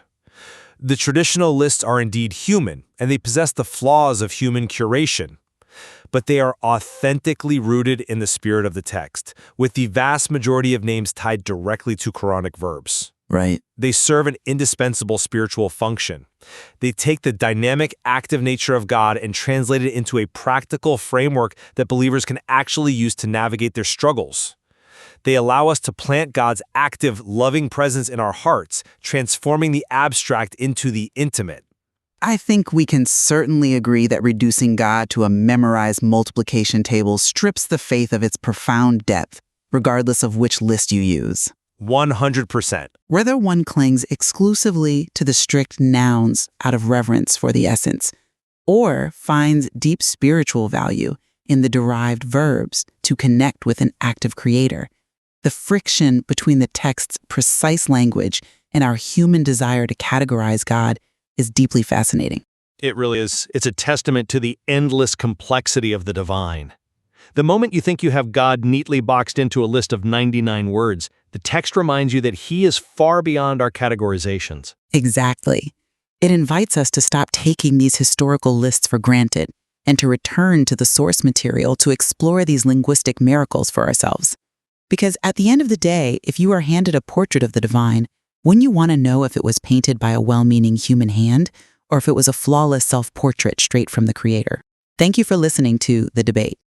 The traditional lists are indeed human, and they possess the flaws of human curation. But they are authentically rooted in the spirit of the text, with the vast majority of names tied directly to Quranic verbs. Right. They serve an indispensable spiritual function. They take the dynamic, active nature of God and translate it into a practical framework that believers can actually use to navigate their struggles. They allow us to plant God's active, loving presence in our hearts, transforming the abstract into the intimate. I think we can certainly agree that reducing God to a memorized multiplication table strips the faith of its profound depth, regardless of which list you use. 100%. Whether one clings exclusively to the strict nouns out of reverence for the essence, or finds deep spiritual value in the derived verbs to connect with an active creator, the friction between the text's precise language and our human desire to categorize God is deeply fascinating. It really is. It's a testament to the endless complexity of the divine. The moment you think you have God neatly boxed into a list of 99 words, the text reminds you that he is far beyond our categorizations. Exactly. It invites us to stop taking these historical lists for granted and to return to the source material to explore these linguistic miracles for ourselves. Because at the end of the day, if you are handed a portrait of the divine, wouldn't you want to know if it was painted by a well-meaning human hand or if it was a flawless self-portrait straight from the creator? Thank you for listening to The Debate.